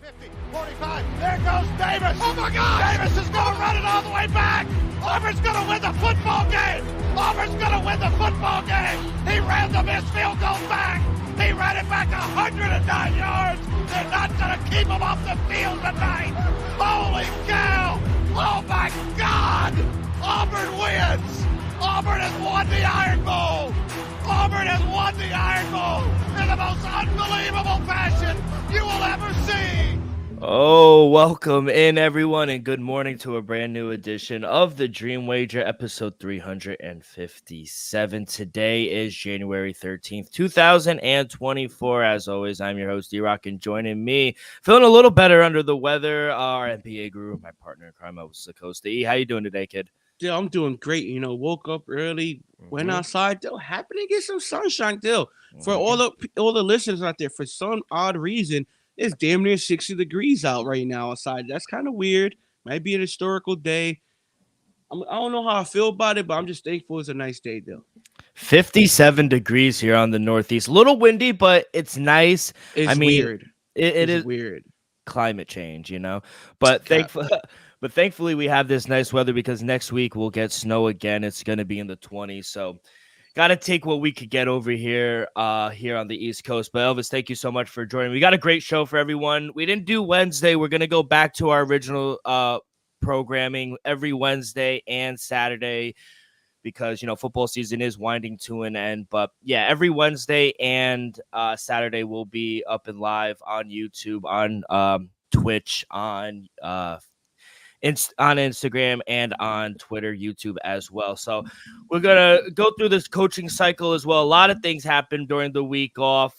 50, 45, there goes Davis. Oh my God! Davis is going to run it all the way back. Auburn's going to win the football game. Auburn's going to win the football game. He ran the missed field goal back. He ran it back 109 yards. They're not going to keep him off the field tonight. Holy cow. Oh my God. Auburn wins. Auburn has won the Iron Bowl. Auburn has won the Iron Bowl in the most unbelievable fashion you will ever see. Oh, welcome in, everyone, and good morning to a brand new edition of the Dream Wager, episode 357. Today is January 13th, 2024. As always, I'm your host, D-Rock, and joining me, feeling a little better under the weather, our NBA guru, my partner in crime, Elvis Lacoste. E, how you doing today, kid? Yeah, I'm doing great. Woke up early, went outside. Still happy to get some sunshine. Still, for all the listeners out there, for some odd reason, it's damn near 60 degrees out right now outside. That's kind of weird. Might be an historical day. I don't know how I feel about it, but I'm just thankful it's a nice day, though. 57 degrees here on the Northeast. A little windy, but it's nice. It's weird. It is weird. Climate change, But thankfully we have this nice weather because next week we'll get snow again. It's going to be in the 20s. So got to take what we could get over here on the East Coast. But Elvis, thank you so much for joining. We got a great show for everyone. We didn't do Wednesday. We're going to go back to our original programming every Wednesday and Saturday because, football season is winding to an end. But yeah, every Wednesday and Saturday we'll be up and live on YouTube, on Twitch, on Instagram, and on Twitter, YouTube as well. So we're going to go through this coaching cycle as well. A lot of things happened during the week off.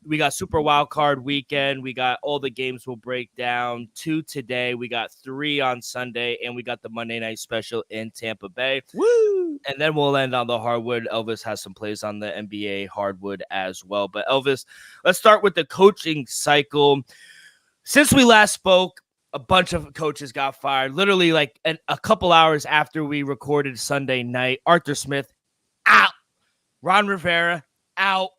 We got Super Wild Card weekend. We got all the games we'll break down. 2 today. We got 3 on Sunday, and we got the Monday night special in Tampa Bay. Woo! And then we'll end on the hardwood. Elvis has some plays on the NBA hardwood as well. But Elvis, let's start with the coaching cycle. Since we last spoke, a bunch of coaches got fired. Literally, like a couple hours after we recorded Sunday night, Arthur Smith out, Ron Rivera out.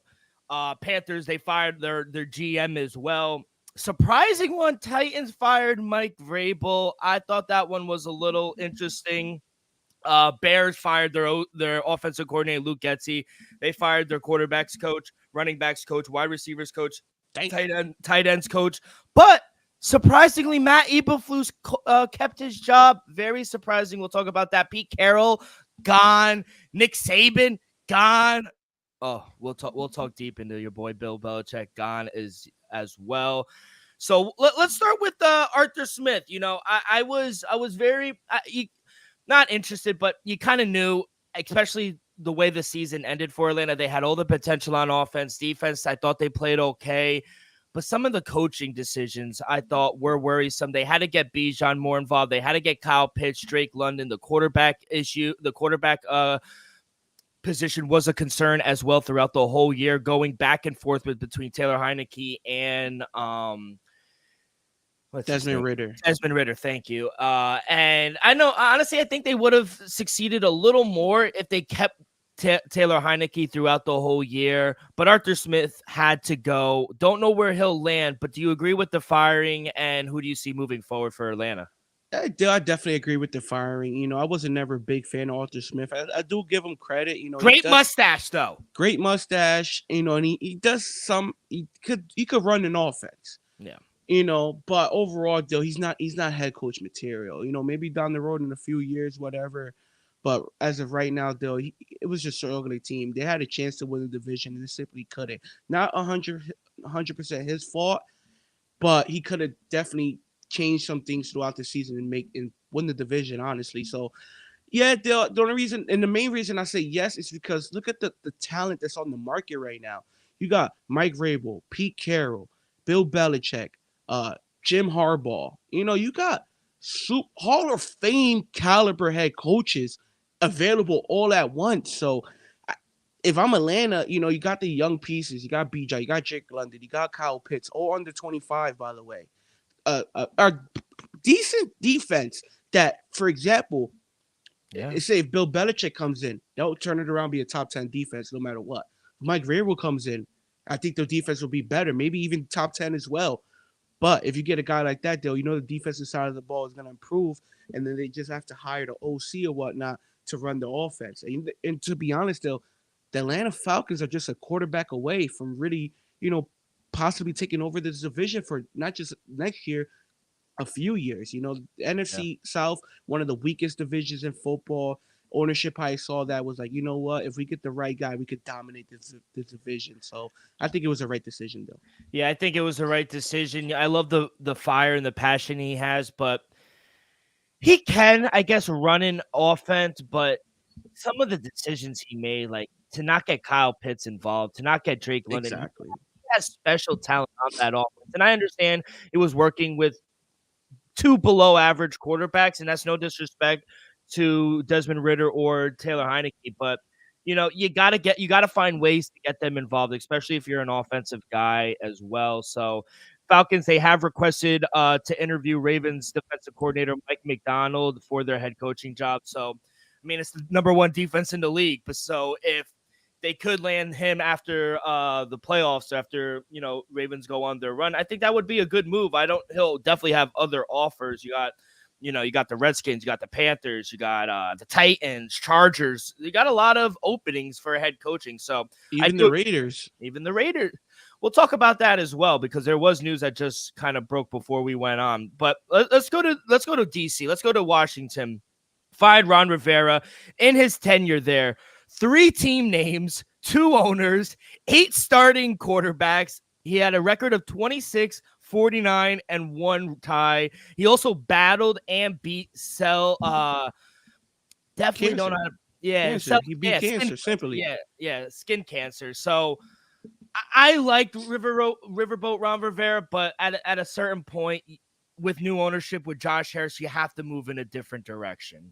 Panthers, they fired their GM as well. Surprising one, Titans fired Mike Vrabel. I thought that one was a little interesting. Bears fired their offensive coordinator, Luke Getsy. They fired their quarterbacks coach, running backs coach, wide receivers coach, tight ends coach. But surprisingly, Matt Eberflus kept his job. Very surprising. We'll talk about that. Pete Carroll gone. Nick Saban gone. Oh, we'll talk deep into your boy Bill Belichick gone as well. So let's start with Arthur Smith. I was very not interested, but you kind of knew, especially the way the season ended for Atlanta. They had all the potential on offense, defense. I thought they played okay. But some of the coaching decisions I thought were worrisome. They had to get Bijan more involved. They had to get Kyle Pitts, Drake London. The quarterback position was a concern as well throughout the whole year, going back and forth between Taylor Heineke and Desmond Ridder. Desmond Ridder, thank you. And I know, honestly, I think they would have succeeded a little more if they kept Taylor Heineke throughout the whole year, but Arthur Smith had to go. Don't know where he'll land, but do you agree with the firing, and who do you see moving forward for Atlanta? I definitely agree with the firing. I wasn't never a big fan of Arthur Smith. I do give him credit. Great mustache, though. Great mustache. And he does some. He could run an offense. Yeah. But overall, though, he's not head coach material. Maybe down the road in a few years, whatever. But as of right now, though, it was just an ugly team. They had a chance to win the division, and they simply couldn't. Not 100% his fault, but he could have definitely changed some things throughout the season and win the division, honestly. So, yeah, the only reason and the main reason I say yes is because look at the talent that's on the market right now. You got Mike Vrabel, Pete Carroll, Bill Belichick, Jim Harbaugh. You got Hall of Fame caliber head coaches available all at once. So if I'm Atlanta, you got the young pieces. You got Bijan, you got Drake London, you got Kyle Pitts, all under 25, by the way. A decent defense that, for example, say if Bill Belichick comes in, they'll turn it around, be a top 10 defense no matter what. If Mike Vrabel comes in, I think their defense will be better, maybe even top 10 as well. But if you get a guy like that, though, the defensive side of the ball is going to improve, and then they just have to hire the OC or whatnot to run the offense. And to be honest, though, the Atlanta Falcons are just a quarterback away from really, possibly taking over this division for not just next year, a few years. The NFC South, one of the weakest divisions in football. Ownership, I saw that was like, you know what? If we get the right guy, we could dominate this division. So I think it was the right decision, though. Yeah, I think it was the right decision. I love the fire and the passion he has, but he can, I guess, run an offense, but some of the decisions he made, like to not get Kyle Pitts involved, to not get Drake London, Exactly. he has special talent on that offense. And I understand it was working with two below average quarterbacks, and that's no disrespect to Desmond Ritter or Taylor Heineke, but you gotta find ways to get them involved, especially if you're an offensive guy as well. So Falcons, they have requested to interview Ravens defensive coordinator Mike McDonald for their head coaching job. So I mean, it's the number one defense in the league. But so if they could land him after the playoffs, after Ravens go on their run, I think that would be a good move. He'll definitely have other offers. You got the Redskins, you got the Panthers, you got the Titans, Chargers. You got a lot of openings for head coaching. So even the Raiders. We'll talk about that as well, because there was news that just kind of broke before we went on. But let's go to DC. Let's go to Washington. Fired Ron Rivera in his tenure there. 3 team names, 2 owners, 8 starting quarterbacks. He had a record of 26, 49, and 1 tie. He also battled and beat definitely cancer. don't know how to. Yeah, cancer. He beat cancer simply. Yeah, skin cancer. So I liked Riverboat Ron Rivera, but at a certain point, with new ownership, with Josh Harris, you have to move in a different direction.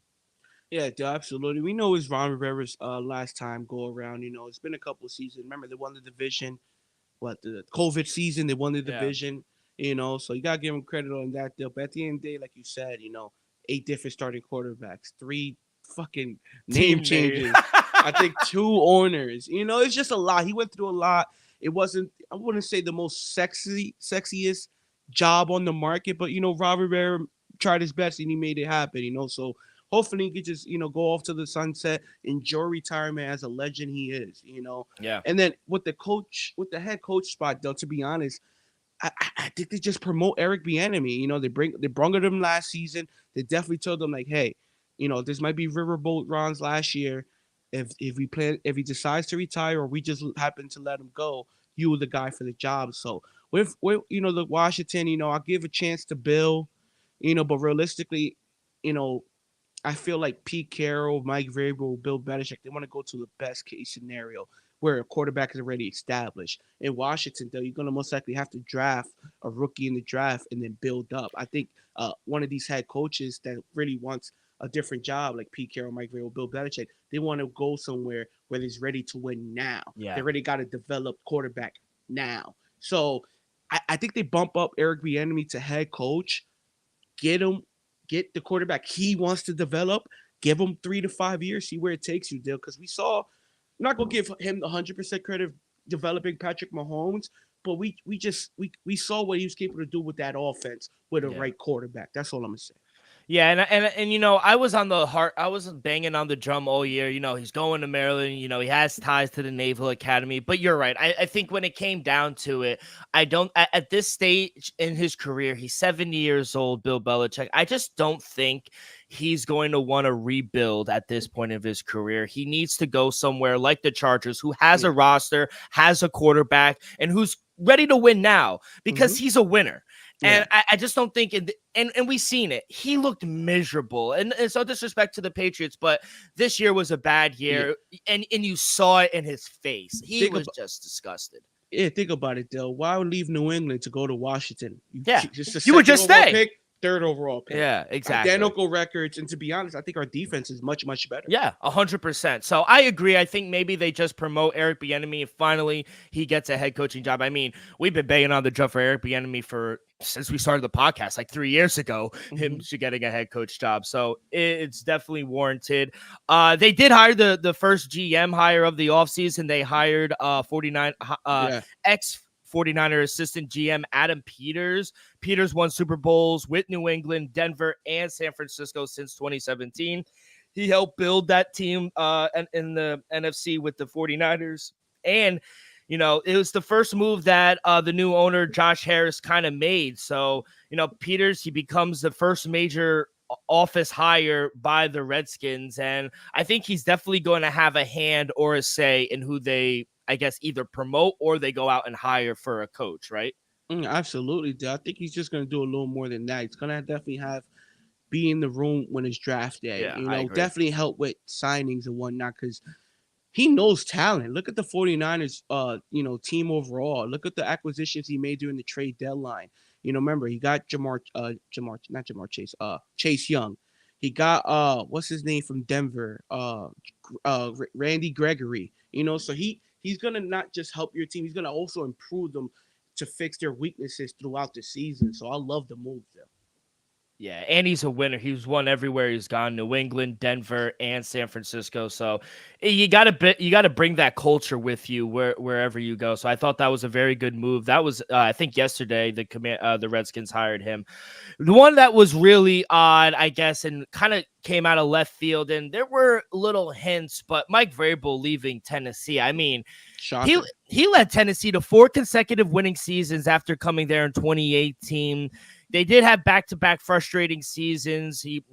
Yeah, absolutely. We know it's Ron Rivera's last time go around. It's been a couple of seasons. Remember, they won the division. The COVID season, they won the division. So you gotta give him credit on that deal. But at the end of the day, like you said, 8 different starting quarterbacks, 3 fucking name changes. I think 2 owners. It's just a lot. He went through a lot. It wasn't, I wouldn't say the most sexiest job on the market, but Ron Rivera tried his best and he made it happen. So hopefully he could just, go off to the sunset, enjoy retirement as a legend he is, Yeah. And then with the head coach spot, though, to be honest, I think they just promote Eric Bieniemy. They brought him last season. They definitely told them like, hey, this might be Riverboat Ron's last year. If he decides to retire or we just happen to let him go, you were the guy for the job. So with the Washington, I'll give a chance to Bill, but realistically, I feel like Pete Carroll, Mike Vrabel, Bill Belichick, they want to go to the best case scenario where a quarterback is already established. In Washington, though, you're going to most likely have to draft a rookie in the draft and then build up. I think one of these head coaches that really wants a different job, like Pete Carroll, Mike Vrabel, Bill Belichick, they want to go somewhere where he's ready to win now. Yeah. They already got a developed quarterback now. So I think they bump up Eric Bieniemy to head coach, get the quarterback he wants to develop, give him 3 to 5 years, see where it takes you, Dale. Because I'm not going to give him the 100% credit of developing Patrick Mahomes, but we saw what he was capable to do with that offense with a right quarterback. That's all I'm going to say. Yeah, and I was banging on the drum all year. He's going to Maryland. He has ties to the Naval Academy. But you're right. I think when it came down to it, at this stage in his career, he's 70 years old, Bill Belichick. I just don't think he's going to want to rebuild at this point of his career. He needs to go somewhere like the Chargers, who has a roster, has a quarterback, and who's ready to win now because he's a winner. And I just don't think and we've seen it. He looked miserable. And it's no disrespect to the Patriots, but this year was a bad year. Yeah. And you saw it in his face. He was just disgusted. Yeah, think about it, Dale. Why would leave New England to go to Washington? You would just stay. Pick, 3rd overall pick. Yeah, exactly. Identical records. And to be honest, I think our defense is much, much better. Yeah, 100%. So I agree. I think maybe they just promote Eric Bieniemy and finally he gets a head coaching job. I mean, we've been banging on the drum for Eric Bieniemy since we started the podcast like 3 years ago, him getting a head coach job. So it's definitely warranted. They did hire the first GM hire of the offseason. They hired 49er assistant GM Adam Peters. Peters won Super Bowls with New England, Denver, and San Francisco since 2017. He helped build that team in the NFC with the 49ers. And, it was the first move that the new owner, Josh Harris, kind of made. So, Peters, he becomes the first major office hire by the Redskins. And I think he's definitely going to have a hand or a say in who they, I guess, either promote or they go out and hire for a coach, right? Absolutely, dude. I think he's just going to do a little more than that. He's going to definitely be in the room when it's draft day. Yeah, I agree. Definitely help with signings and whatnot because he knows talent. Look at the 49ers, team overall. Look at the acquisitions he made during the trade deadline. Remember, he got Chase Young. He got, what's his name from Denver? Randy Gregory. So he's going to not just help your team. He's going to also improve them to fix their weaknesses throughout the season. So I love the move there. Yeah, and he's a winner. He's won everywhere he's gone: New England, Denver, and San Francisco. So you got to bring that culture with you wherever you go. So I thought that was a very good move. That was I think yesterday the Redskins hired him. The one that was really odd, I guess, and kind of came out of left field, and there were little hints, but Mike Vrabel leaving Tennessee. I mean, he led Tennessee to 4 consecutive winning seasons after coming there in 2018. They did have back-to-back frustrating seasons. He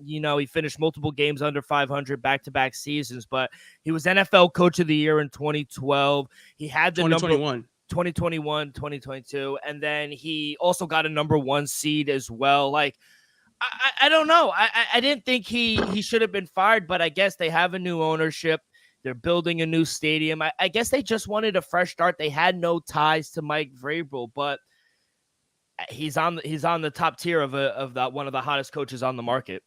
finished multiple games under 500 back-to-back seasons, but he was NFL Coach of the Year in 2012. He had the 2021, 2022, and then he also got a number 1 seed as well. Like, I don't know. I didn't think he should have been fired, but I guess they have a new ownership. They're building a new stadium. I guess they just wanted a fresh start. They had no ties to Mike Vrabel, but he's on the top tier of one of the hottest coaches on the market.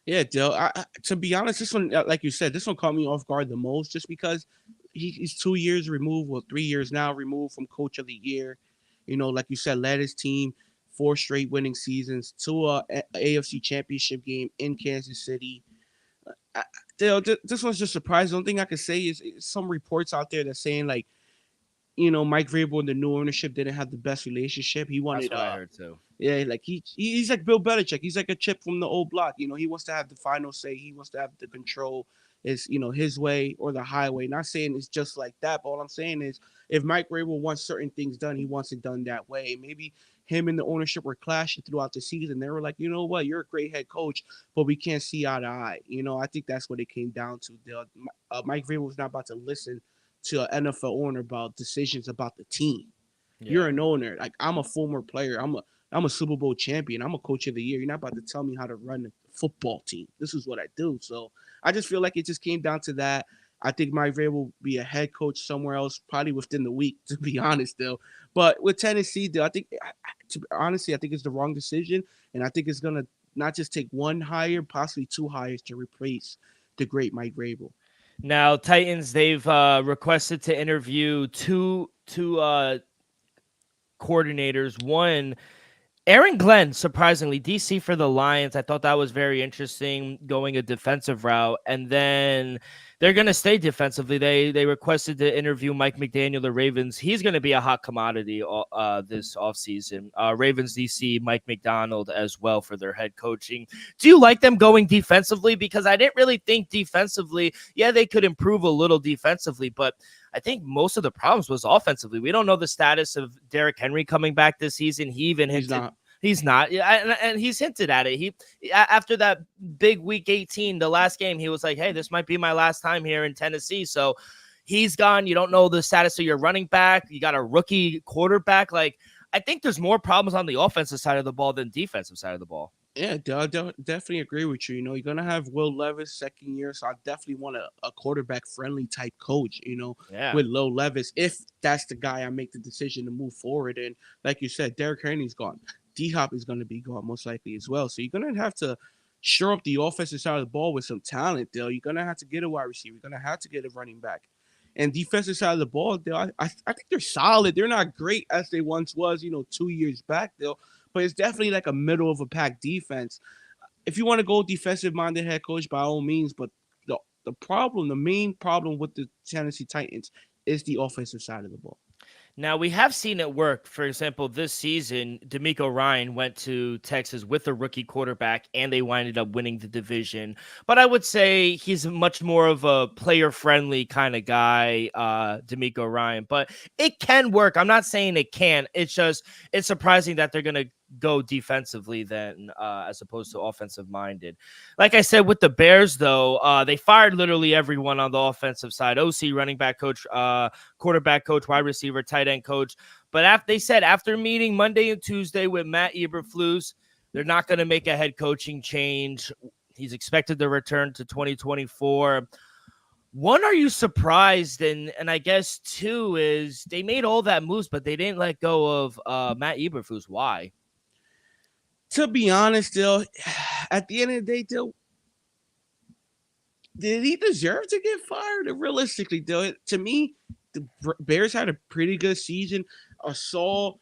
Yeah, Dale. To be honest, this one, like you said, this one caught me off guard the most, just because he's 2 years removed, 3 years now removed from Coach of the Year. Like you said, led his team 4 straight winning seasons to a AFC Championship game in Kansas City. Dale, this one's just surprising. The only thing I could say is some reports out there that's saying like, Mike Vrabel and the new ownership didn't have the best relationship. He wanted. That's what I heard too. Yeah, like he's like Bill Belichick. He's like a chip from the old block. He wants to have the final say. He wants to have the control. Is his way or the highway. Not saying it's just like that, but all I'm saying is if Mike Vrabel wants certain things done, he wants it done that way. Maybe him and the ownership were clashing throughout the season. They were like, you know what, you're a great head coach, but we can't see eye to eye. I think that's what it came down to. Mike Vrabel was not about to listen to an NFL owner about decisions about the team. Yeah. You're an owner. Like, I'm a former player. I'm a Super Bowl champion. I'm a coach of the year. You're not about to tell me how to run a football team. This is what I do. So I just feel like it just came down to that. I think Mike Vrabel will be a head coach somewhere else, probably within the week, to be honest, though. But with Tennessee, though, I think it's the wrong decision. And I think it's going to not just take one hire, possibly 2 hires to replace the great Mike Vrabel. Now, Titans, they've requested to interview two coordinators. One, Aaron Glenn, surprisingly, DC for the Lions. I thought that was very interesting, going a defensive route. And then they're going to stay defensively. They requested to interview Mike McDaniel, the Ravens. He's going to be a hot commodity this offseason. Ravens DC, Mike McDonald as well for their head coaching. Do you like them going defensively? Because I didn't really think defensively. Yeah, they could improve a little defensively, but I think most of the problems was offensively. We don't know the status of Derrick Henry coming back this season. He even hinted. He's not. And he's hinted at it. He, after that big week 18, the last game, he was like, hey, this might be my last time here in Tennessee. So he's gone. You don't know the status of your running back. You got a rookie quarterback. Like, I think there's more problems on the offensive side of the ball than defensive side of the ball. Yeah, I definitely agree with you. You're going to have Will Levis second year, so I definitely want a quarterback-friendly type coach, with Will Levis, if that's the guy I make the decision to move forward. And like you said, Derrick Henry's gone. D-Hop is going to be gone most likely as well. So you're going to have to shore up the offensive side of the ball with some talent, Dale. You're going to have to get a wide receiver. You're going to have to get a running back. And defensive side of the ball, Dale, I think they're solid. They're not great as they once was, 2 years back, Dale. But it's definitely like a middle of a pack defense. If you want to go defensive-minded head coach, by all means. But the main problem with the Tennessee Titans is the offensive side of the ball. Now, we have seen it work. For example, this season, D'Amico Ryan went to Texas with a rookie quarterback, and they winded up winning the division. But I would say he's much more of a player-friendly kind of guy, D'Amico Ryan. But it can work. I'm not saying it can't. It's surprising that they're going to go defensively then as opposed to offensive minded. Like I said, with the Bears, though, they fired literally everyone on the offensive side. OC, running back coach, quarterback coach, wide receiver, tight end coach. But they said after meeting Monday and Tuesday with Matt Eberflus, they're not going to make a head coaching change. He's expected to return to 2024. One, are you surprised? And I guess two is they made all that moves, but they didn't let go of Matt Eberflus. Why? To be honest, Dill, at the end of the day, Dill, did he deserve to get fired? Realistically, Dill, to me, the Bears had a pretty good season. I saw,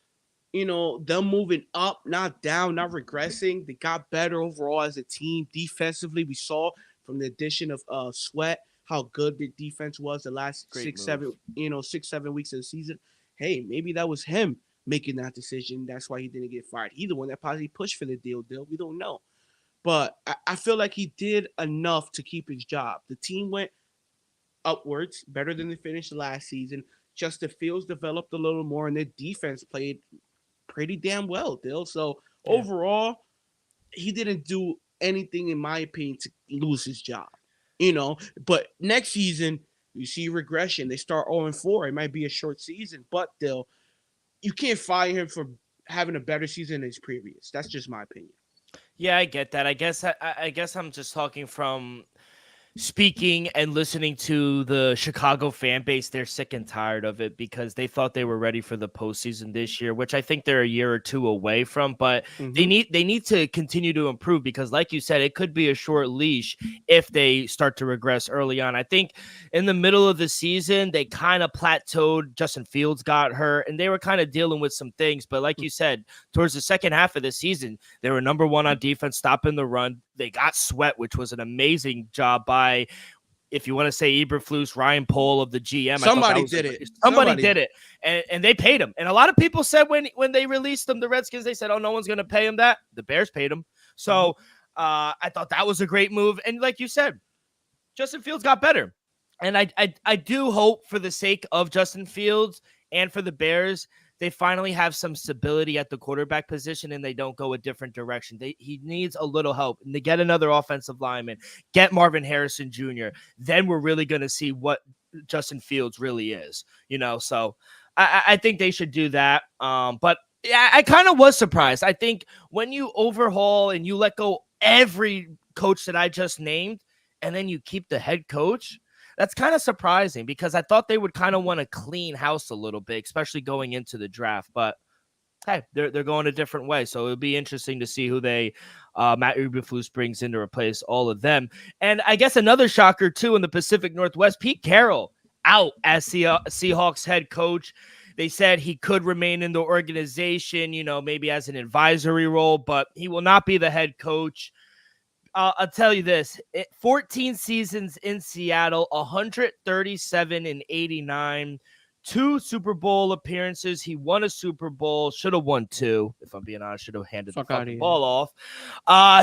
them moving up, not down, not regressing. They got better overall as a team. Defensively, we saw from the addition of Sweat how good the defense was the last 6-7 weeks of the season. Hey, maybe that was him making that decision. That's why he didn't get fired. He's the one that probably pushed for the deal. We don't know. But I feel like he did enough to keep his job. The team went upwards, better than they finished last season. Justin Fields developed a little more, and their defense played pretty damn well, Dill. So overall, he didn't do anything, in my opinion, to lose his job. But next season, you see regression. They start 0-4. It might be a short season, but Dill, you can't fire him for having a better season than his previous. That's just my opinion. Yeah, I get that. I guess I'm just talking from speaking and listening to the Chicago fan base. They're sick and tired of it because they thought they were ready for the postseason this year, which I think they're a year or two away from. But they need to continue to improve because, like you said, it could be a short leash if they start to regress early on. I think in the middle of the season, they kind of plateaued. Justin Fields got hurt, and they were kind of dealing with some things. But like you said, towards the second half of the season, they were number one on defense, stopping the run. They got Sweat, which was an amazing job by, if you want to say Eberflus, Ryan Pohl of the GM. Somebody did it. Somebody did it. And they paid him. And a lot of people said when they released him, the Redskins, they said, oh, no one's going to pay him that. The Bears paid him. So I thought that was a great move. And like you said, Justin Fields got better. And I do hope for the sake of Justin Fields and for the Bears, they finally have some stability at the quarterback position and they don't go a different direction. He needs a little help. And to get another offensive lineman, get Marvin Harrison Jr., then we're really going to see what Justin Fields really is, So I think they should do that. But yeah, I kind of was surprised. I think when you overhaul and you let go every coach that I just named, and then you keep the head coach, that's kind of surprising because I thought they would kind of want to clean house a little bit, especially going into the draft. But hey, they're going a different way. So it'll be interesting to see who Matt Eberflus brings in to replace all of them. And I guess another shocker too in the Pacific Northwest, Pete Carroll out as Seahawks head coach. They said he could remain in the organization, maybe as an advisory role, but he will not be the head coach. I'll tell you this, 14 seasons in Seattle, 137-89, 2 Super Bowl appearances. He won a Super Bowl, should have won 2. If I'm being honest, should have handed the fucking ball off.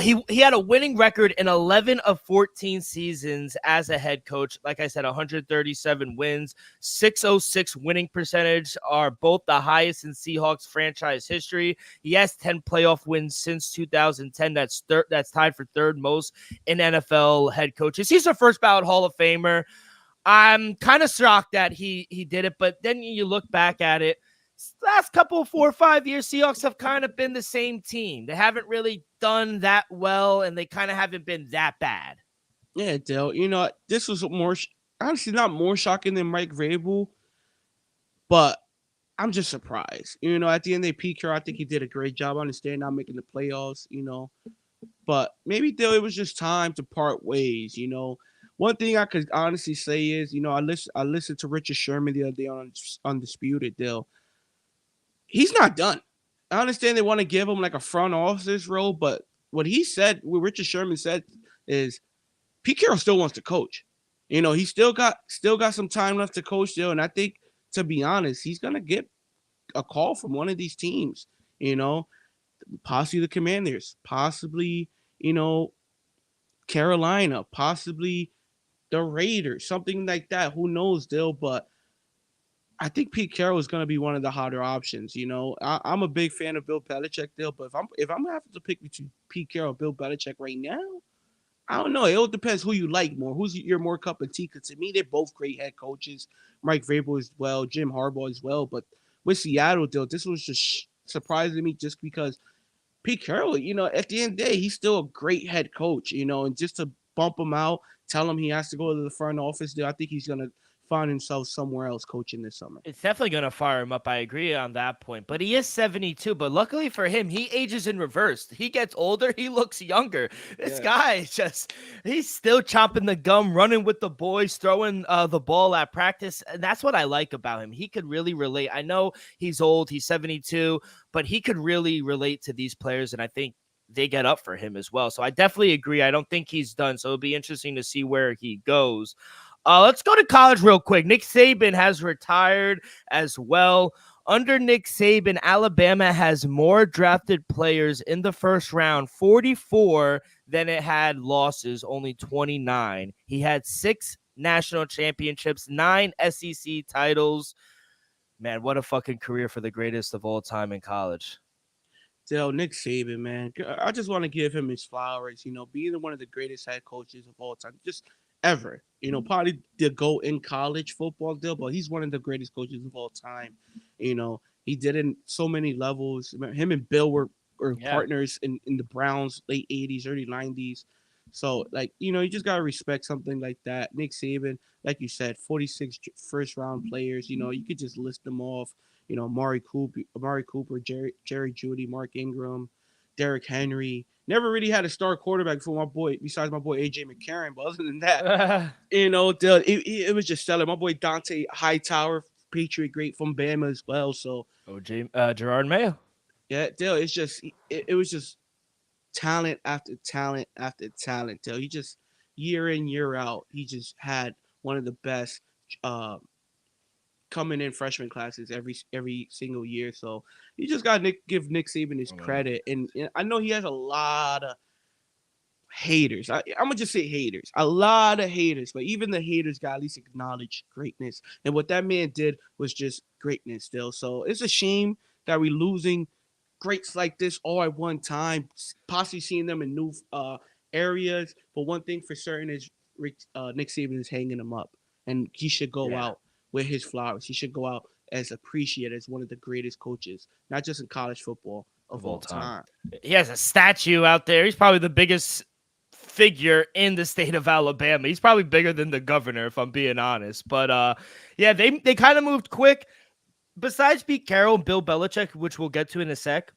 He had a winning record in 11 of 14 seasons as a head coach. Like I said, 137 wins, 606 winning percentage are both the highest in Seahawks franchise history. He has 10 playoff wins since 2010. That's tied for third most in NFL head coaches. He's a first ballot Hall of Famer. I'm kind of shocked that he did it, but then you look back at it, last couple 4 or 5 years, Seahawks have kind of been the same team. They haven't really done that well, and they kind of haven't been that bad. Yeah, Dale, this was honestly not more shocking than Mike Vrabel, but I'm just surprised. At the end of the Pete Carroll, I think he did a great job. I understand not making the playoffs, but maybe, Dale, it was just time to part ways, One thing I could honestly say is, I listened to Richard Sherman the other day on Undisputed, Dill. He's not done. I understand they want to give him like a front office role, but what Richard Sherman said is Pete Carroll still wants to coach. He still got some time left to coach, Dill, and I think, to be honest, he's gonna get a call from one of these teams. You know, possibly the Commanders, possibly you know Carolina, possibly the Raiders, something like that. Who knows, Dill? But I think Pete Carroll is going to be one of the hotter options. You know, I'm a big fan of Bill Belichick, Dill. But if I'm having to pick between Pete Carroll and Bill Belichick right now, I don't know. It all depends who you like more. Who's your more cup of tea? Because to me, they're both great head coaches. Mike Vrabel as well, Jim Harbaugh as well. But with Seattle, Dill, this was just surprising me just because Pete Carroll, at the end of the day, he's still a great head coach, and just to bump him out, tell him he has to go to the front office there, I think he's going to find himself somewhere else coaching this summer. It's definitely going to fire him up. I agree on that point. But he is 72. But luckily for him, he ages in reverse. He gets older. He looks younger. This guy he's still chopping the gum, running with the boys, throwing the ball at practice. And that's what I like about him. He could really relate. I know he's old. He's 72. But he could really relate to these players. And I think they get up for him as well. So I definitely agree. I don't think he's done. So it'll be interesting to see where he goes. Let's go to college real quick. Nick Saban has retired as well. Under Nick Saban, Alabama has more drafted players in the first round, 44, than it had losses, only 29. He had 6 national championships, 9 SEC titles. Man, what a fucking career for the greatest of all time in college. Nick Saban, man. I just want to give him his flowers, being one of the greatest head coaches of all time. Just ever. Probably the GOAT in college football deal, but he's one of the greatest coaches of all time. He did it in so many levels. Him and Bill were partners in the Browns, late 80s, early 90s. So, you just got to respect something like that. Nick Saban, like you said, 46 first-round players. You could just list them off. Amari Cooper, Jerry Jeudy, Mark Ingram, Derrick Henry. Never really had a star quarterback for besides my boy AJ McCarron. But other than that, it was just stellar. My boy Dante Hightower, Patriot great from Bama as well. So Gerard Mayo. Yeah, Dale, it was just talent after talent after talent. Dale, he just year in, year out, he just had one of the best coming in freshman classes every single year. So you just got to give Nick Saban his credit. And I know he has a lot of haters. I'm going to just say haters. A lot of haters. But even the haters got to at least acknowledge greatness. And what that man did was just greatness still. So it's a shame that we're losing greats like this all at one time, possibly seeing them in new areas. But one thing for certain is Nick Saban is hanging them up. And he should go out with his flowers. He should go out as appreciated as one of the greatest coaches, not just in college football of all time. He has a statue out there. He's probably the biggest figure in the state of Alabama. He's probably bigger than the governor, if I'm being honest. But they kind of moved quick. Besides Pete Carroll and Bill Belichick, which we'll get to in a sec,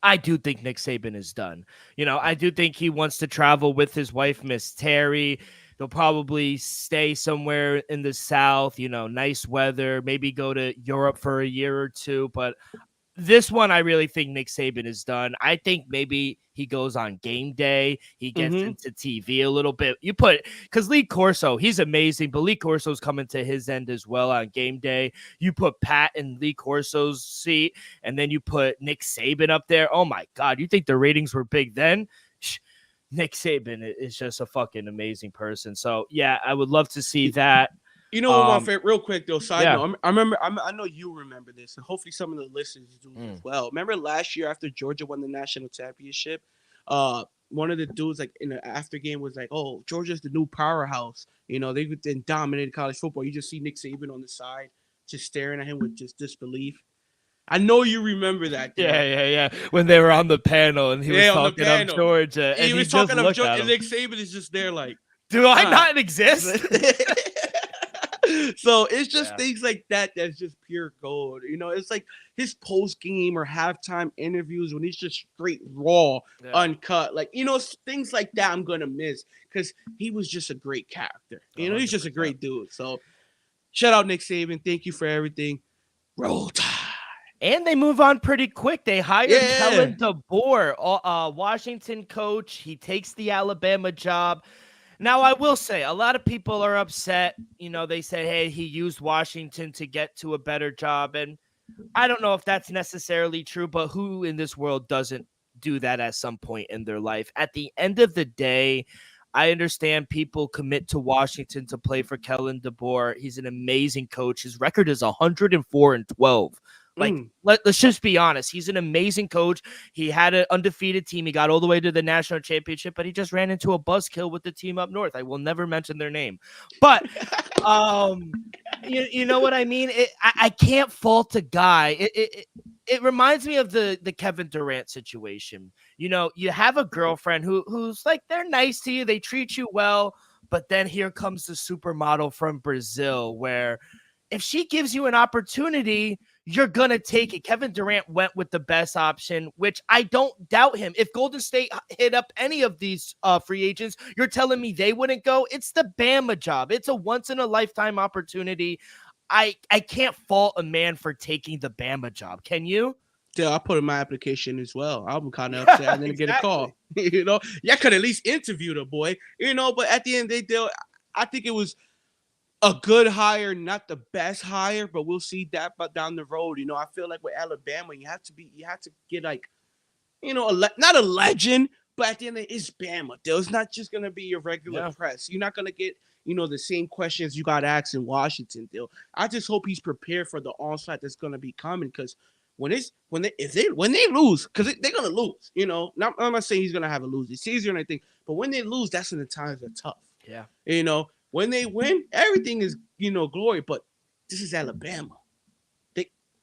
I do think Nick Saban is done. I do think he wants to travel with his wife, Miss Terry. They'll probably stay somewhere in the South, nice weather, maybe go to Europe for a year or two. But this one, I really think Nick Saban is done. I think maybe he goes on game day. He gets into TV a little bit. Because Lee Corso, he's amazing, but Lee Corso's coming to his end as well on game day. You put Pat in Lee Corso's seat, and then you put Nick Saban up there. Oh my God, you think the ratings were big then? Nick Saban is just a fucking amazing person. So, yeah, I would love to see that. What my favorite, real quick, though, side note, I know you remember this, and hopefully some of the listeners do as well. Remember last year after Georgia won the national championship, one of the dudes, in the after game was like, oh, Georgia's the new powerhouse. They've been dominated college football. You just see Nick Saban on the side, just staring at him with just disbelief. I know you remember that. Yeah. When they were on the panel and he was talking up Georgia. And he was talking up Georgia, and Nick Saban is just there like, do I not exist? So it's just things like that that's just pure gold. It's like his post-game or halftime interviews when he's just straight raw, uncut. Things like that I'm going to miss because he was just a great character. He's just a great dude. So shout out Nick Saban. Thank you for everything. Roll Tide. And they move on pretty quick. They hired Kellen DeBoer, Washington coach. He takes the Alabama job. Now, I will say, a lot of people are upset. They say, hey, he used Washington to get to a better job. And I don't know if that's necessarily true, but who in this world doesn't do that at some point in their life? At the end of the day, I understand people commit to Washington to play for Kellen DeBoer. He's an amazing coach. His record is 104-12. Like, let's just be honest. He's an amazing coach. He had an undefeated team. He got all the way to the national championship, but he just ran into a buzzkill with the team up north. I will never mention their name. But you know what I mean? I can't fault a guy. It reminds me of the Kevin Durant situation. You know, you have a girlfriend who's like, they're nice to you, they treat you well, but then here comes the supermodel from Brazil, where if she gives you an opportunity, you're going to take it. Kevin Durant went with the best option, which I don't doubt him. If Golden State hit up any of these free agents, you're telling me they wouldn't go? It's the Bama job. It's a once-in-a-lifetime opportunity. I can't fault a man for taking the Bama job. Can you? Yeah, I put in my application as well. I'm kind of upset I didn't get a call. You know, y'all could at least interview the boy. You know, but at the end of the day, I think it was a good hire, not the best hire, but we'll see that but down the road. You know, I feel like with Alabama, you have to get like, you know, not a legend, but at the end of it, it's Bama. It's not just gonna be your regular press. You're not gonna get, you know, the same questions you got asked in Washington. I just hope he's prepared for the onslaught that's gonna be coming, because when they lose, because they're gonna lose. You know, I'm not saying he's gonna have a losing season or anything, but when they lose, that's when the times are tough. Yeah, you know. When they win, everything is, you know, glory. But this is Alabama.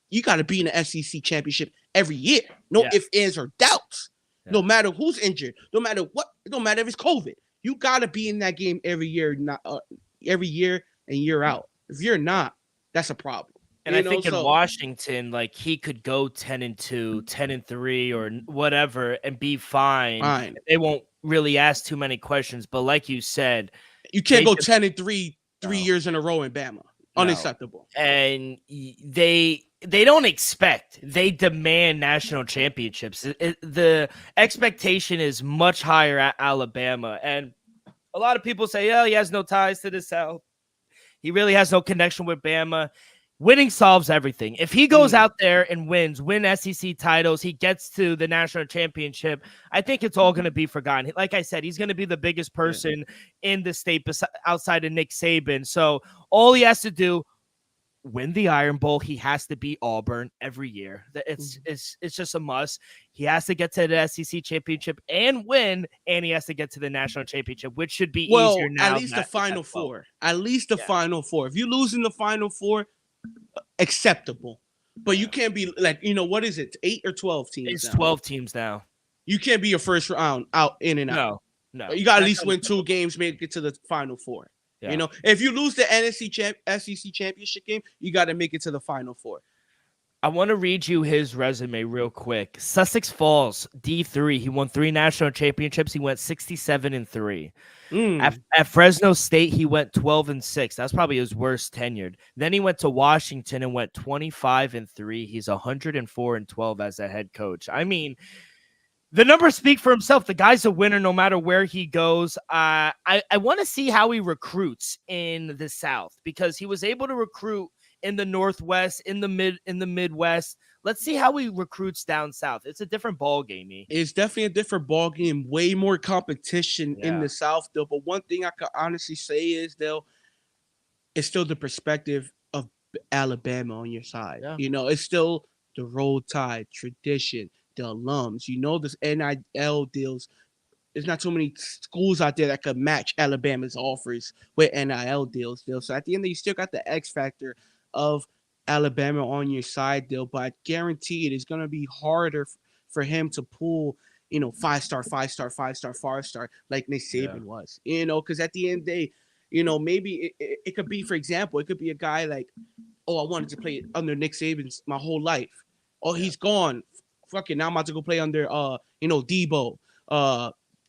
You got to be in the SEC championship every year. No ifs, ands, or doubts. Yeah. No matter who's injured. No matter what. No matter if it's COVID. You got to be in that game every year, every year and year out. If you're not, that's a problem. And I think in Washington, like, he could go 10-2, 10-3, or whatever, and be fine. They won't really ask too many questions. But like you said, you can't go 10-3 3 years in a row in Bama. Unacceptable. And they don't expect. They demand national championships. The expectation is much higher at Alabama. And a lot of people say, oh, he has no ties to the South. He really has no connection with Bama. Winning solves everything. If he goes out there and win SEC titles, he gets to the national championship, I think it's all going to be forgotten. Like I said, he's going to be the biggest person in the state outside of Nick Saban. So all he has to do, win the Iron Bowl. He has to beat Auburn every year. It's just a must. He has to get to the SEC championship and win, and he has to get to the national championship, which should be easier now. At least the Final Four. At least the Final Four. If you lose in the Final Four, acceptable, but you can't be like, you know, what is it, 8 or 12 teams? It's 12 teams now. You can't be a first round out in and out. No. You got to at least win 2 games, make it to the Final Four. You know, if you lose the SEC championship game, you got to make it to the Final Four. I want to read you his resume real quick. Sussex Falls, D3. He won 3 national championships. He went 67-3. At Fresno State, he went 12-6. That's probably his worst tenured. Then he went to Washington and went 25-3. He's 104-12 as a head coach. I mean, the numbers speak for himself. The guy's a winner no matter where he goes. I want to see how he recruits in the South, because he was able to recruit in the Northwest, in the Midwest. Let's see how he recruits down South. It's a different ball game. It's definitely a different ball game. Way more competition in the South, though. But one thing I could honestly say is, though, it's still the perspective of Alabama on your side. Yeah. You know, it's still the Roll Tide tradition, the alums. You know, this NIL deals. There's not too many schools out there that could match Alabama's offers with NIL deals. So at the end, you still got the X factor of Alabama on your side, but I guarantee it's going to be harder for him to pull, you know, 5-star like Nick Saban was, you know, because at the end of the day, you know, maybe it could be, for example, it could be a guy like, oh, I wanted to play under Nick Saban my whole life. Oh, he's gone. Fuck it. Now I'm about to go play under, you know, Debo,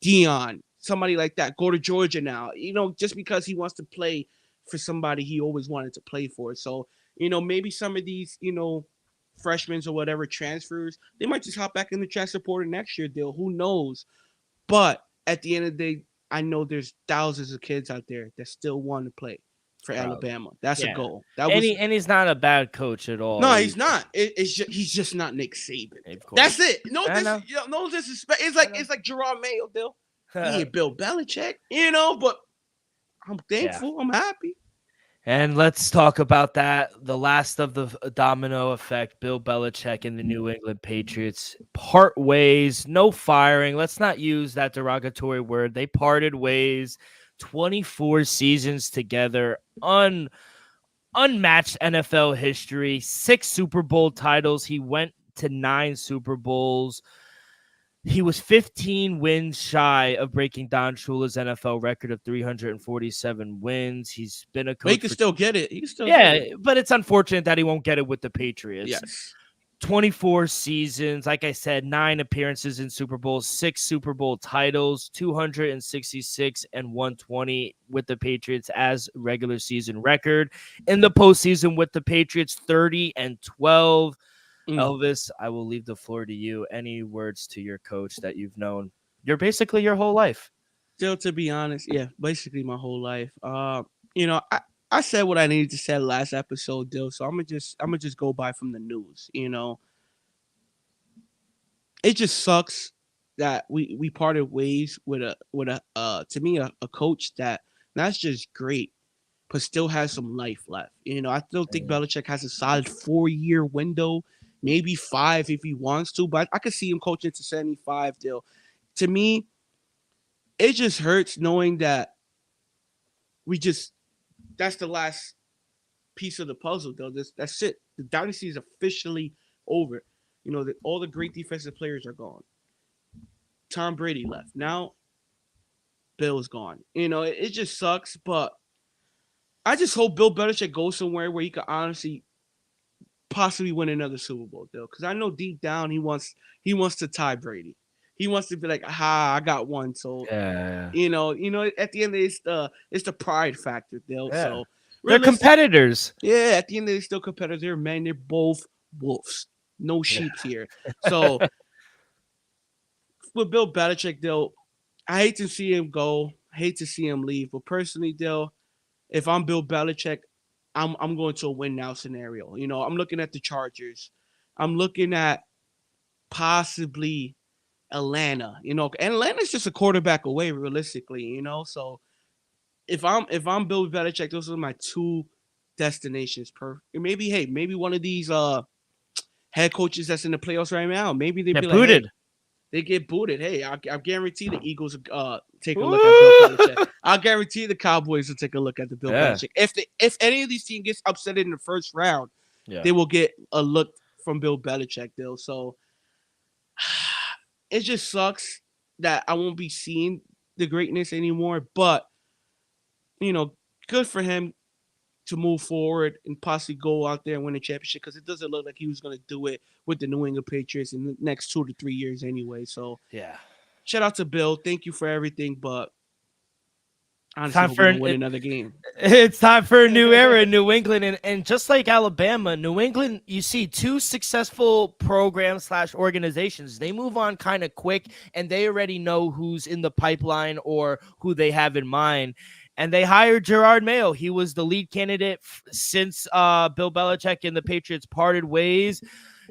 Dion, somebody like that. Go to Georgia now, you know, just because he wants to play for somebody he always wanted to play for. So, you know, maybe some of these, you know, freshmen or whatever transfers, they might just hop back in the transfer portal next year, deal. Who knows? But at the end of the day, I know there's thousands of kids out there that still want to play. for Proud. Alabama. That's a Yeah. goal. That And was he's not a bad coach at all. no, he's not. He's just not Nick Saban. Of course. That's it. I know. No disrespect. It's like Gerard Mayo, Bill. He ain't Bill Belichick, but I'm thankful. I'm happy. And let's talk about that. The last of the domino effect, Bill Belichick and the New England Patriots part ways, no firing. Let's not use that derogatory word. They parted ways, 24 seasons together, unmatched NFL history, 6 Super Bowl titles. He went to 9 Super Bowls. He was 15 wins shy of breaking Don Shula's NFL record of 347 wins. He's been a coach. But he can still get it. He can still get it. But it's unfortunate that he won't get it with the Patriots. Yes. 24 seasons, like I said, 9 appearances in Super Bowls, 6 Super Bowl titles, 266 and 120 with the Patriots as regular season record. In the postseason with the Patriots, 30 and 12. Elvis, I will leave the floor to you. Any words to your coach that you've known basically your whole life? Still, to be honest, basically my whole life. I said what I needed to say last episode, Dill. So I'm gonna just go by from the news. It just sucks that we parted ways with a to me a coach that's just great, but still has some life left. I still think Belichick has a solid 4-year window. Maybe 5 if he wants to, but I could see him coaching to 75, Dill. To me, it just hurts knowing that that's the last piece of the puzzle, though. That's it. The dynasty is officially over. All the great defensive players are gone. Tom Brady left. Now, Bill's gone. It just sucks, but I just hope Bill Belichick goes somewhere where he could honestly possibly win another Super Bowl, though, because I know deep down he wants to tie Brady. He wants to be like, I got one. So yeah. at the end it's the pride factor, though. Yeah. So they're competitors. Yeah, at the end they're still competitors. They're men. They're both wolves. No sheeps here. So with Bill Belichick, though, I hate to see him go. I hate to see him leave. But personally, though, if I'm Bill Belichick, I'm going to a win now scenario. I'm looking at the Chargers. I'm looking at possibly Atlanta. And Atlanta's just a quarterback away, realistically. So if I'm Bill Belichick, those are my 2 destinations maybe one of these head coaches that's in the playoffs right now, maybe they get be booted. Like, hey, they get booted. Hey, I guarantee the Eagles take a look at Bill Belichick. I guarantee the Cowboys will take a look at the Bill Belichick. If any of these teams gets upset in the first round, they will get a look from Bill Belichick, though. So it just sucks that I won't be seeing the greatness anymore. But good for him to move forward and possibly go out there and win a championship, because it doesn't look like he was going to do it with the New England Patriots in the next 2 to 3 years anyway. So shout out to Bill. Thank you for everything, but honestly, time for win another game. It's time for a new era in New England, and just like Alabama, New England, you see 2 successful programs / organizations. They move on kind of quick, and they already know who's in the pipeline or who they have in mind. And they hired Gerard Mayo. He was the lead candidate since Bill Belichick and the Patriots parted ways.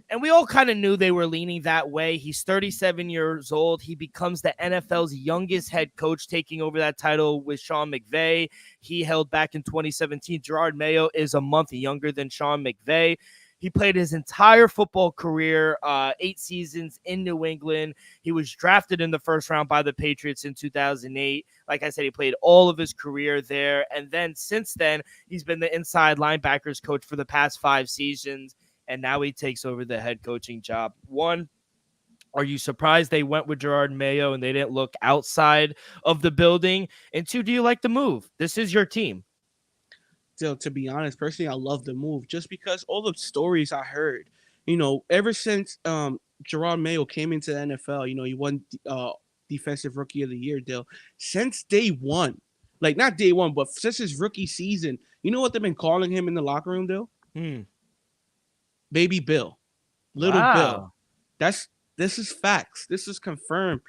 And we all kind of knew they were leaning that way. He's 37 years old. He becomes the NFL's youngest head coach, taking over that title with Sean McVay. He held back in 2017. Gerard Mayo is a month younger than Sean McVay. He played his entire football career, 8 seasons in New England. He was drafted in the first round by the Patriots in 2008. Like I said, he played all of his career there. And then since then, he's been the inside linebackers coach for the past 5 seasons. And now he takes over the head coaching job. 1, are you surprised they went with Gerard Mayo and they didn't look outside of the building? And 2, do you like the move? This is your team. Still, to be honest, personally, I love the move just because all the stories I heard, ever since Gerard Mayo came into the NFL, he won Defensive Rookie of the Year, Dill. Since day one, like not day one, but since his rookie season, you know what they've been calling him in the locker room, Dill? Baby Bill. Little Bill. This is facts. This is confirmed.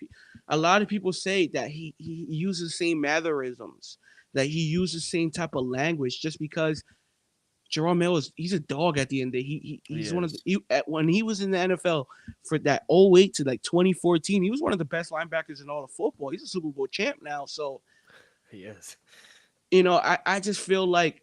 A lot of people say that he uses the same mannerisms that he used the same type of language just because Jerome Hill he's a dog at the end of the day. He's one of when he was in the NFL for that '08 to like 2014, he was one of the best linebackers in all of football. He's a Super Bowl champ now. So He is. I just feel like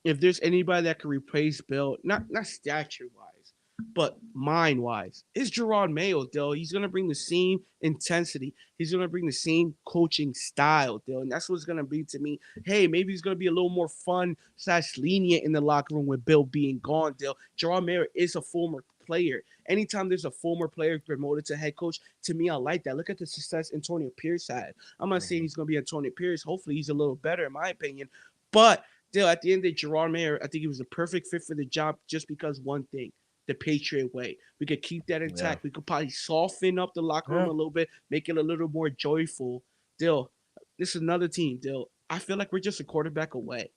if there's anybody that can replace Bill, not stature wise, but mind wise, it's Gerard Mayo, Dill. He's gonna bring the same intensity. He's gonna bring the same coaching style, Dill, and that's what's gonna be to me. Hey, maybe he's gonna be a little more fun / lenient in the locker room with Bill being gone, Dill. Gerard Mayo is a former player. Anytime there's a former player promoted to head coach, to me, I like that. Look at the success Antonio Pierce had. I'm not saying he's gonna be Antonio Pierce. Hopefully, he's a little better, in my opinion, but still, at the end of the day, Gerard Mayer, I think he was the perfect fit for the job just because one thing, the Patriot way. We could keep that intact. We could probably soften up the locker room a little bit, make it a little more joyful. Dill, this is another team, Dill. I feel like we're just a quarterback away.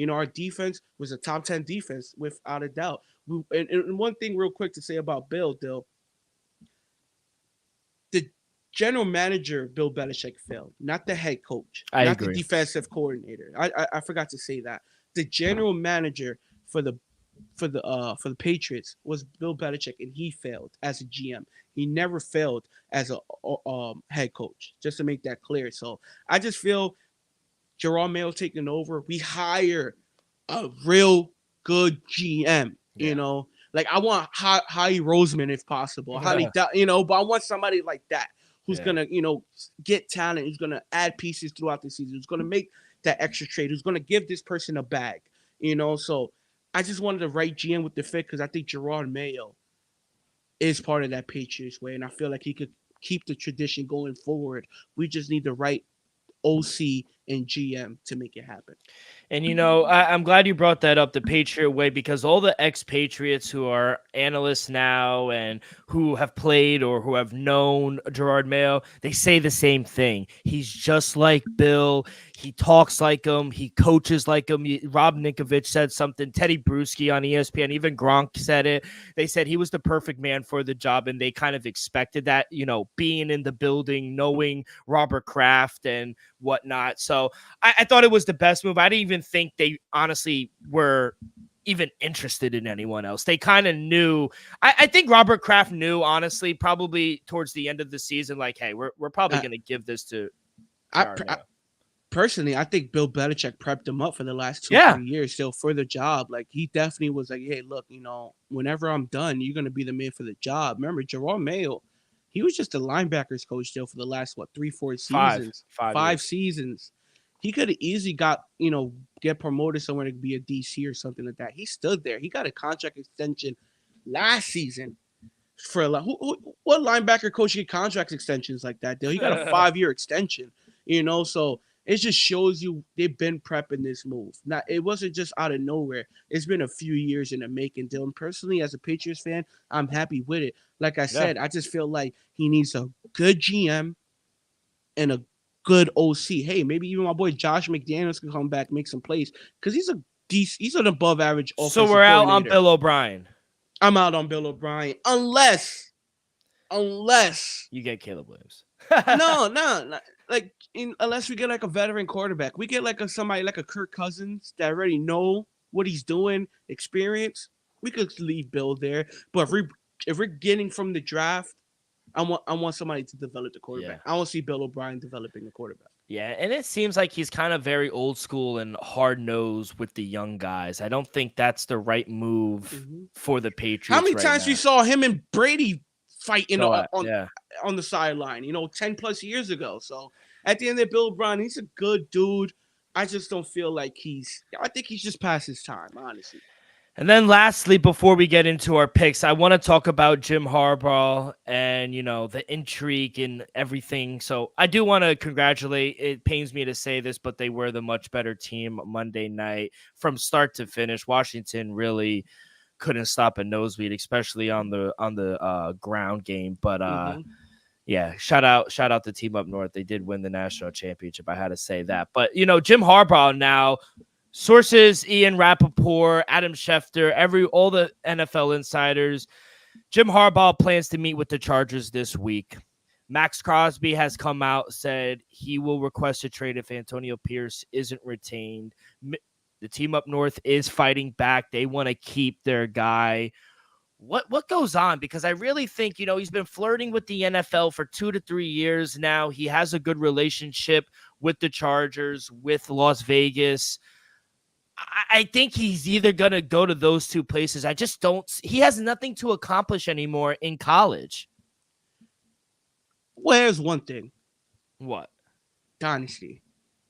Our defense was a top 10 defense without a doubt. And one thing real quick to say about Bill, Dill, the general manager, Bill Belichick, failed, not the head coach, I not agree. the defensive coordinator. I forgot to say that. The general manager for the Patriots was Bill Belichick, and he failed as a GM. He never failed as a head coach, just to make that clear. So I just feel Jerome Mayo taking over. We hire a real good GM, Like I want Howie Roseman if possible. But I want somebody like that who's gonna, get talent, who's gonna add pieces throughout the season, who's gonna make that extra trade, who's gonna give this person a bag, So I just wanted the right GM with the fit because I think Gerard Mayo is part of that Patriots way, and I feel like he could keep the tradition going forward. We just need the right OC and GM to make it happen. And, I'm glad you brought that up, the Patriot way, because all the ex-Patriots who are analysts now and who have played or who have known Gerard Mayo, they say the same thing. He's just like Bill. He talks like him. He coaches like him. Rob Ninkovich said something. Teddy Bruschi on ESPN, even Gronk said it. They said he was the perfect man for the job, and they kind of expected that, being in the building, knowing Robert Kraft and whatnot. So I thought it was the best move. I didn't even think they honestly were even interested in anyone else. They kind of knew. I think Robert Kraft knew, honestly, probably towards the end of the season, like, hey, we're probably going to give this to personally, I think Bill Belichick prepped him up for the last 2-3 years still for the job. Like, he definitely was like, hey, look, whenever I'm done, you're going to be the man for the job. Remember, Jerome Mayo, he was just a linebackers coach still for the last, 3-4 seasons? Five seasons. He could have easily got, get promoted somewhere to be a DC or something like that. He stood there. He got a contract extension last season for what linebacker coach get contract extensions like that? He got a 5-year extension, so it just shows you they've been prepping this move. Now, it wasn't just out of nowhere. It's been a few years in the making. Dylan, personally, as a Patriots fan, I'm happy with it. Like I said, I just feel like he needs a good GM and a good OC. Hey, maybe even my boy Josh McDaniels can come back, make some plays, because he's an above average offensive So we're out coordinator. on Bill O'Brien. I'm out on Bill O'Brien unless you get Caleb Williams. no, like unless we get like a veteran quarterback, we get like somebody like a Kirk Cousins that already know what he's doing, experience. We could leave Bill there, but if we're getting from the draft, I want somebody to develop the quarterback. I want to see Bill O'Brien developing the quarterback. Yeah, and it seems like he's kind of very old school and hard-nosed with the young guys. I don't think that's the right move for the Patriots. How many times we saw him and Brady fighting on the sideline, 10 plus years ago. So at the end of Bill O'Brien, he's a good dude. I just don't feel like I think he's just past his time, honestly. And then lastly, before we get into our picks, I want to talk about Jim Harbaugh and, the intrigue and everything. So I do want to congratulate, it pains me to say this, but they were the much better team Monday night from start to finish. Washington really couldn't stop a nosebleed, especially on the ground game. But shout out the team up north. They did win the national championship. I had to say that. But, Jim Harbaugh now, sources, Ian Rappaport, Adam Schefter, all the NFL insiders, Jim Harbaugh plans to meet with the Chargers this week. Max Crosby has come out, said he will request a trade if Antonio Pierce isn't retained. The team up north is fighting back. They want to keep their guy. What goes on? Because I really think, he's been flirting with the NFL for 2 to 3 years now. He has a good relationship with the Chargers, with Las Vegas. I think he's either going to go to those two places. I just don't. He has nothing to accomplish anymore in college. Well, here's one thing. What? Dynasty.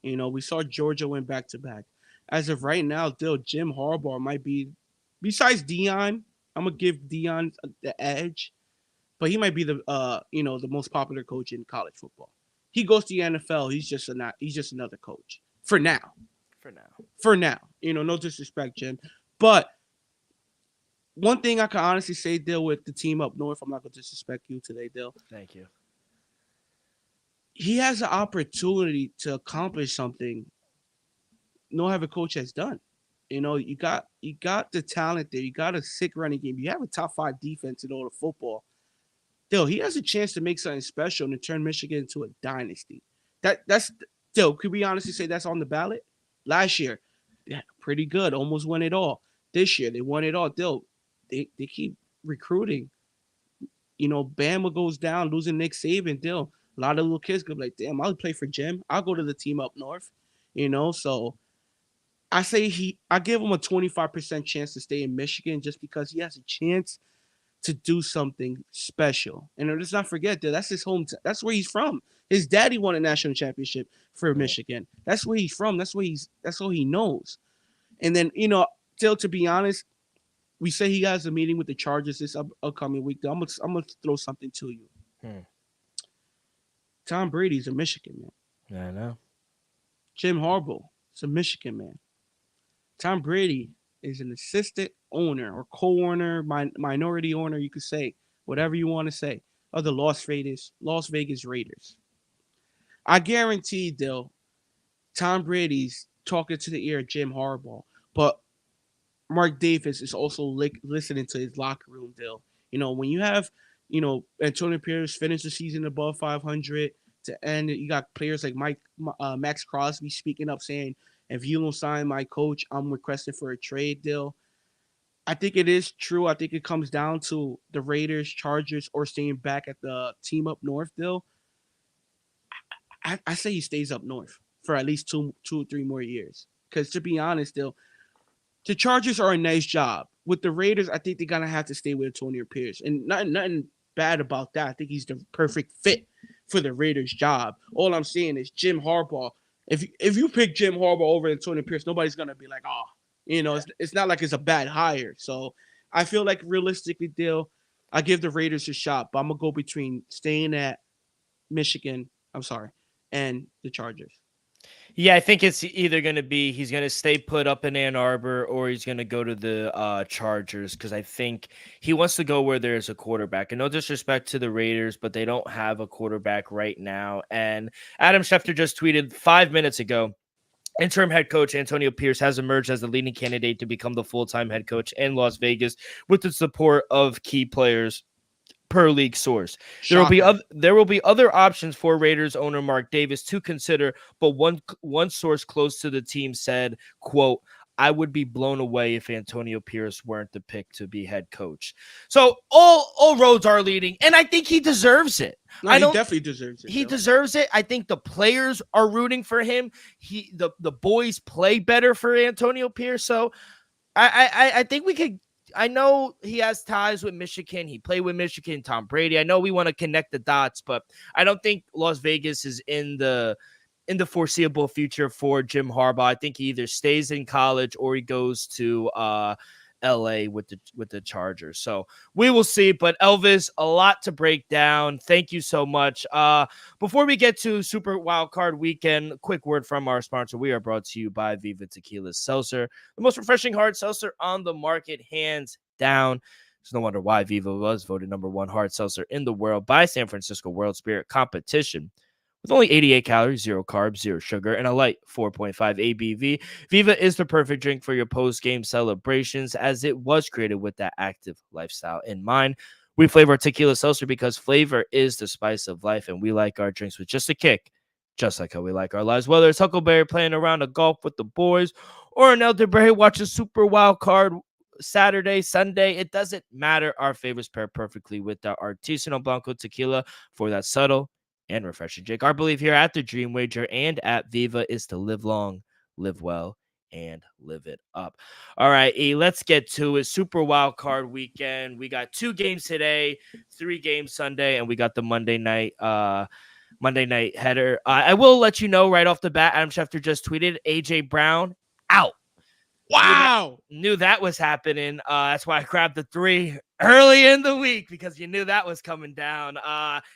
We saw Georgia win back-to-back. As of right now, still, Jim Harbaugh might be, besides Deion, I'm going to give Deion the edge, but he might be the most popular coach in college football. He goes to the NFL, he's just another coach. For now. No disrespect, Jim. But one thing I can honestly say, Dill, with the team up north, I'm not going to disrespect you today, Dill. Thank you. He has an opportunity to accomplish something no other coach has done. You got the talent there. You got a sick running game. You have a top 5 defense in all of football. Dill, he has a chance to make something special and to turn Michigan into a dynasty. That's Dill, could we honestly say that's on the ballot? Last year, yeah, pretty good. Almost won it all. This year, they won it all. Dill, they keep recruiting. Bama goes down, losing Nick Saban. Dill, a lot of little kids could be like, damn, I'll play for Jim. I'll go to the team up north. So I give him a 25% chance to stay in Michigan just because he has a chance to do something special. And let's not forget that that's his home. That's where he's from. His daddy won a national championship for Michigan. That's where he's from. That's all he knows. And then, Till, to be honest, we say he has a meeting with the Chargers this upcoming week. I'm gonna throw something to you. Tom Brady's a Michigan man. Yeah, I know. Jim Harbaugh is a Michigan man. Tom Brady is an assistant owner or co-owner, minority owner, you could say, whatever you want to say, of the Las Vegas Raiders. I guarantee, Dill, Tom Brady's talking to the ear of Jim Harbaugh, but Mark Davis is also listening to his locker room, Dill. When you have, Antonio Pierce finish the season above 500 to end, you got players like Max Crosby speaking up saying, if you don't sign my coach, I'm requesting for a trade, Dill. I think it is true. I think it comes down to the Raiders, Chargers, or staying back at the team up north, Dill. I say he stays up north for at least two or three more years. Because to be honest, Dill, the Chargers are a nice job. With the Raiders, I think they're going to have to stay with Antonio Pierce. And nothing bad about that. I think he's the perfect fit for the Raiders job. All I'm saying is Jim Harbaugh. If you pick Jim Harbaugh over Antonio Pierce, nobody's going to be like, it's not like it's a bad hire. So I feel like realistically, Dill, I give the Raiders a shot. But I'm going to go between staying at Michigan, and the Chargers. Yeah, I think it's either going to be he's going to stay put up in Ann Arbor or he's going to go to the Chargers because I think he wants to go where there's a quarterback. And no disrespect to the Raiders, but they don't have a quarterback right now. And Adam Schefter just tweeted 5 minutes ago, interim head coach Antonio Pierce has emerged as the leading candidate to become the full-time head coach in Las Vegas with the support of key players. Per league source. There will be other options for Raiders owner Mark Davis to consider, but one source close to the team said, quote, I would be blown away if Antonio Pierce weren't the pick to be head coach. So all roads are leading, and I think he deserves it. No, he definitely deserves it. He deserves it. I think the players are rooting for him. The boys play better for Antonio Pierce. So I think we could. I know he has ties with Michigan. He played with Michigan, Tom Brady. I know we want to connect the dots, but I don't think Las Vegas is in the foreseeable future for Jim Harbaugh. I think he either stays in college or he goes to LA with the Chargers. So we will see. But Elvis, a lot to break down. Thank you so much. Before we get to Super Wildcard Weekend, quick word from our sponsor. We are brought to you by Viva Tequila Seltzer, the most refreshing hard seltzer on the market, hands down. It's no wonder why Viva was voted #1 hard seltzer in the world by San Francisco World Spirit Competition. With only 88 calories, 0 carbs, 0 sugar, and a light 4.5 ABV, Viva is the perfect drink for your post-game celebrations as it was created with that active lifestyle in mind. We flavor our tequila seltzer because flavor is the spice of life, and we like our drinks with just a kick, just like how we like our lives. Whether it's Huckleberry playing around a golf with the boys or an elderberry watching Super Wild Card Saturday, Sunday, it doesn't matter. Our favorites pair perfectly with our artisanal Blanco tequila for that subtle and refreshing drink. Our belief here at the Dream Wager and at Viva is to live long, live well, and live it up. All right, E, let's get to it. Super Wild Card weekend. We got 2 games today, 3 games Sunday, and we got the Monday night header. I will let you know right off the bat, Adam Schefter just tweeted AJ Brown out. Wow. Knew that was happening. That's why I grabbed the 3 early in the week, because you knew that was coming down.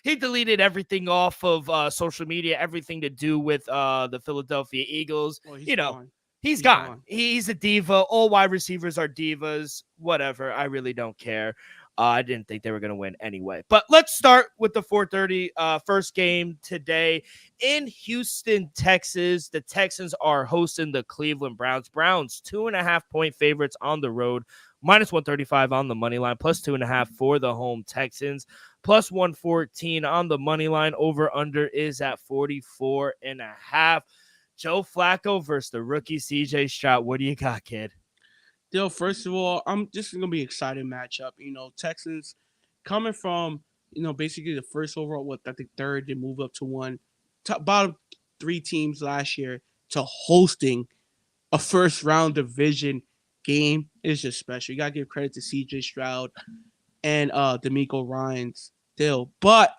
He deleted everything off of social media, everything to do with the Philadelphia Eagles. Well, Gone. He's gone. He's a diva. All wide receivers are divas. Whatever. I really don't care. I didn't think they were going to win anyway. But let's start with the 4:30 first game today in Houston, Texas. The Texans are hosting the Cleveland Browns. Browns 2.5-point favorites on the road, minus 135 on the money line, plus 2.5 for the home Texans, plus 114 on the money line. Over under is at 44.5. Joe Flacco versus the rookie CJ Stroud. What do you got, kid? Dill, first of all, I'm just going to be an exciting matchup. Texans coming from, basically the first overall, I think third, they move up to one. Bottom 3 teams last year to hosting a first-round division game is just special. You got to give credit to CJ Stroud and D'Amico Ryans, Dill. But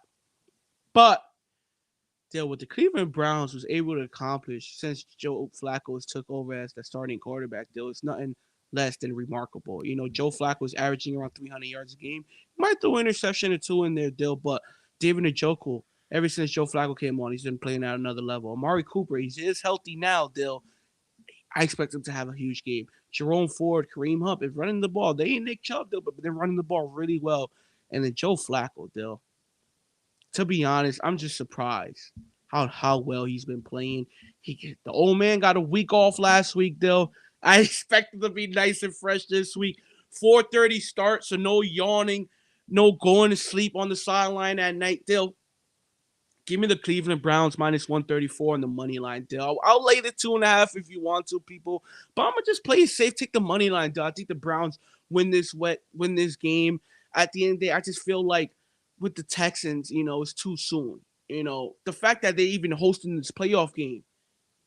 Dill, what the Cleveland Browns was able to accomplish since Joe Flacco took over as the starting quarterback, Dill, it's nothing less than remarkable. Joe Flacco was averaging around 300 yards a game. Might throw an interception or 2 in there, Dill, but David Njoku, ever since Joe Flacco came on, he's been playing at another level. Amari Cooper, he is healthy now, Dill. I expect him to have a huge game. Jerome Ford, Kareem Hunt is running the ball. They ain't Nick Chubb, Dill, but they're running the ball really well. And then Joe Flacco, Dill. To be honest, I'm just surprised how well he's been playing. The old man got a week off last week, Dill. I expect him to be nice and fresh this week. 4:30 start, so no yawning, no going to sleep on the sideline at night, Dill. Give me the Cleveland Browns minus 134 on the money line, Dill. I'll lay the 2.5 if you want to, people. But I'm gonna just play it safe. Take the money line, Dill. I think the Browns win this game. At the end of the day, I just feel like with the Texans, it's too soon. The fact that they even hosting this playoff game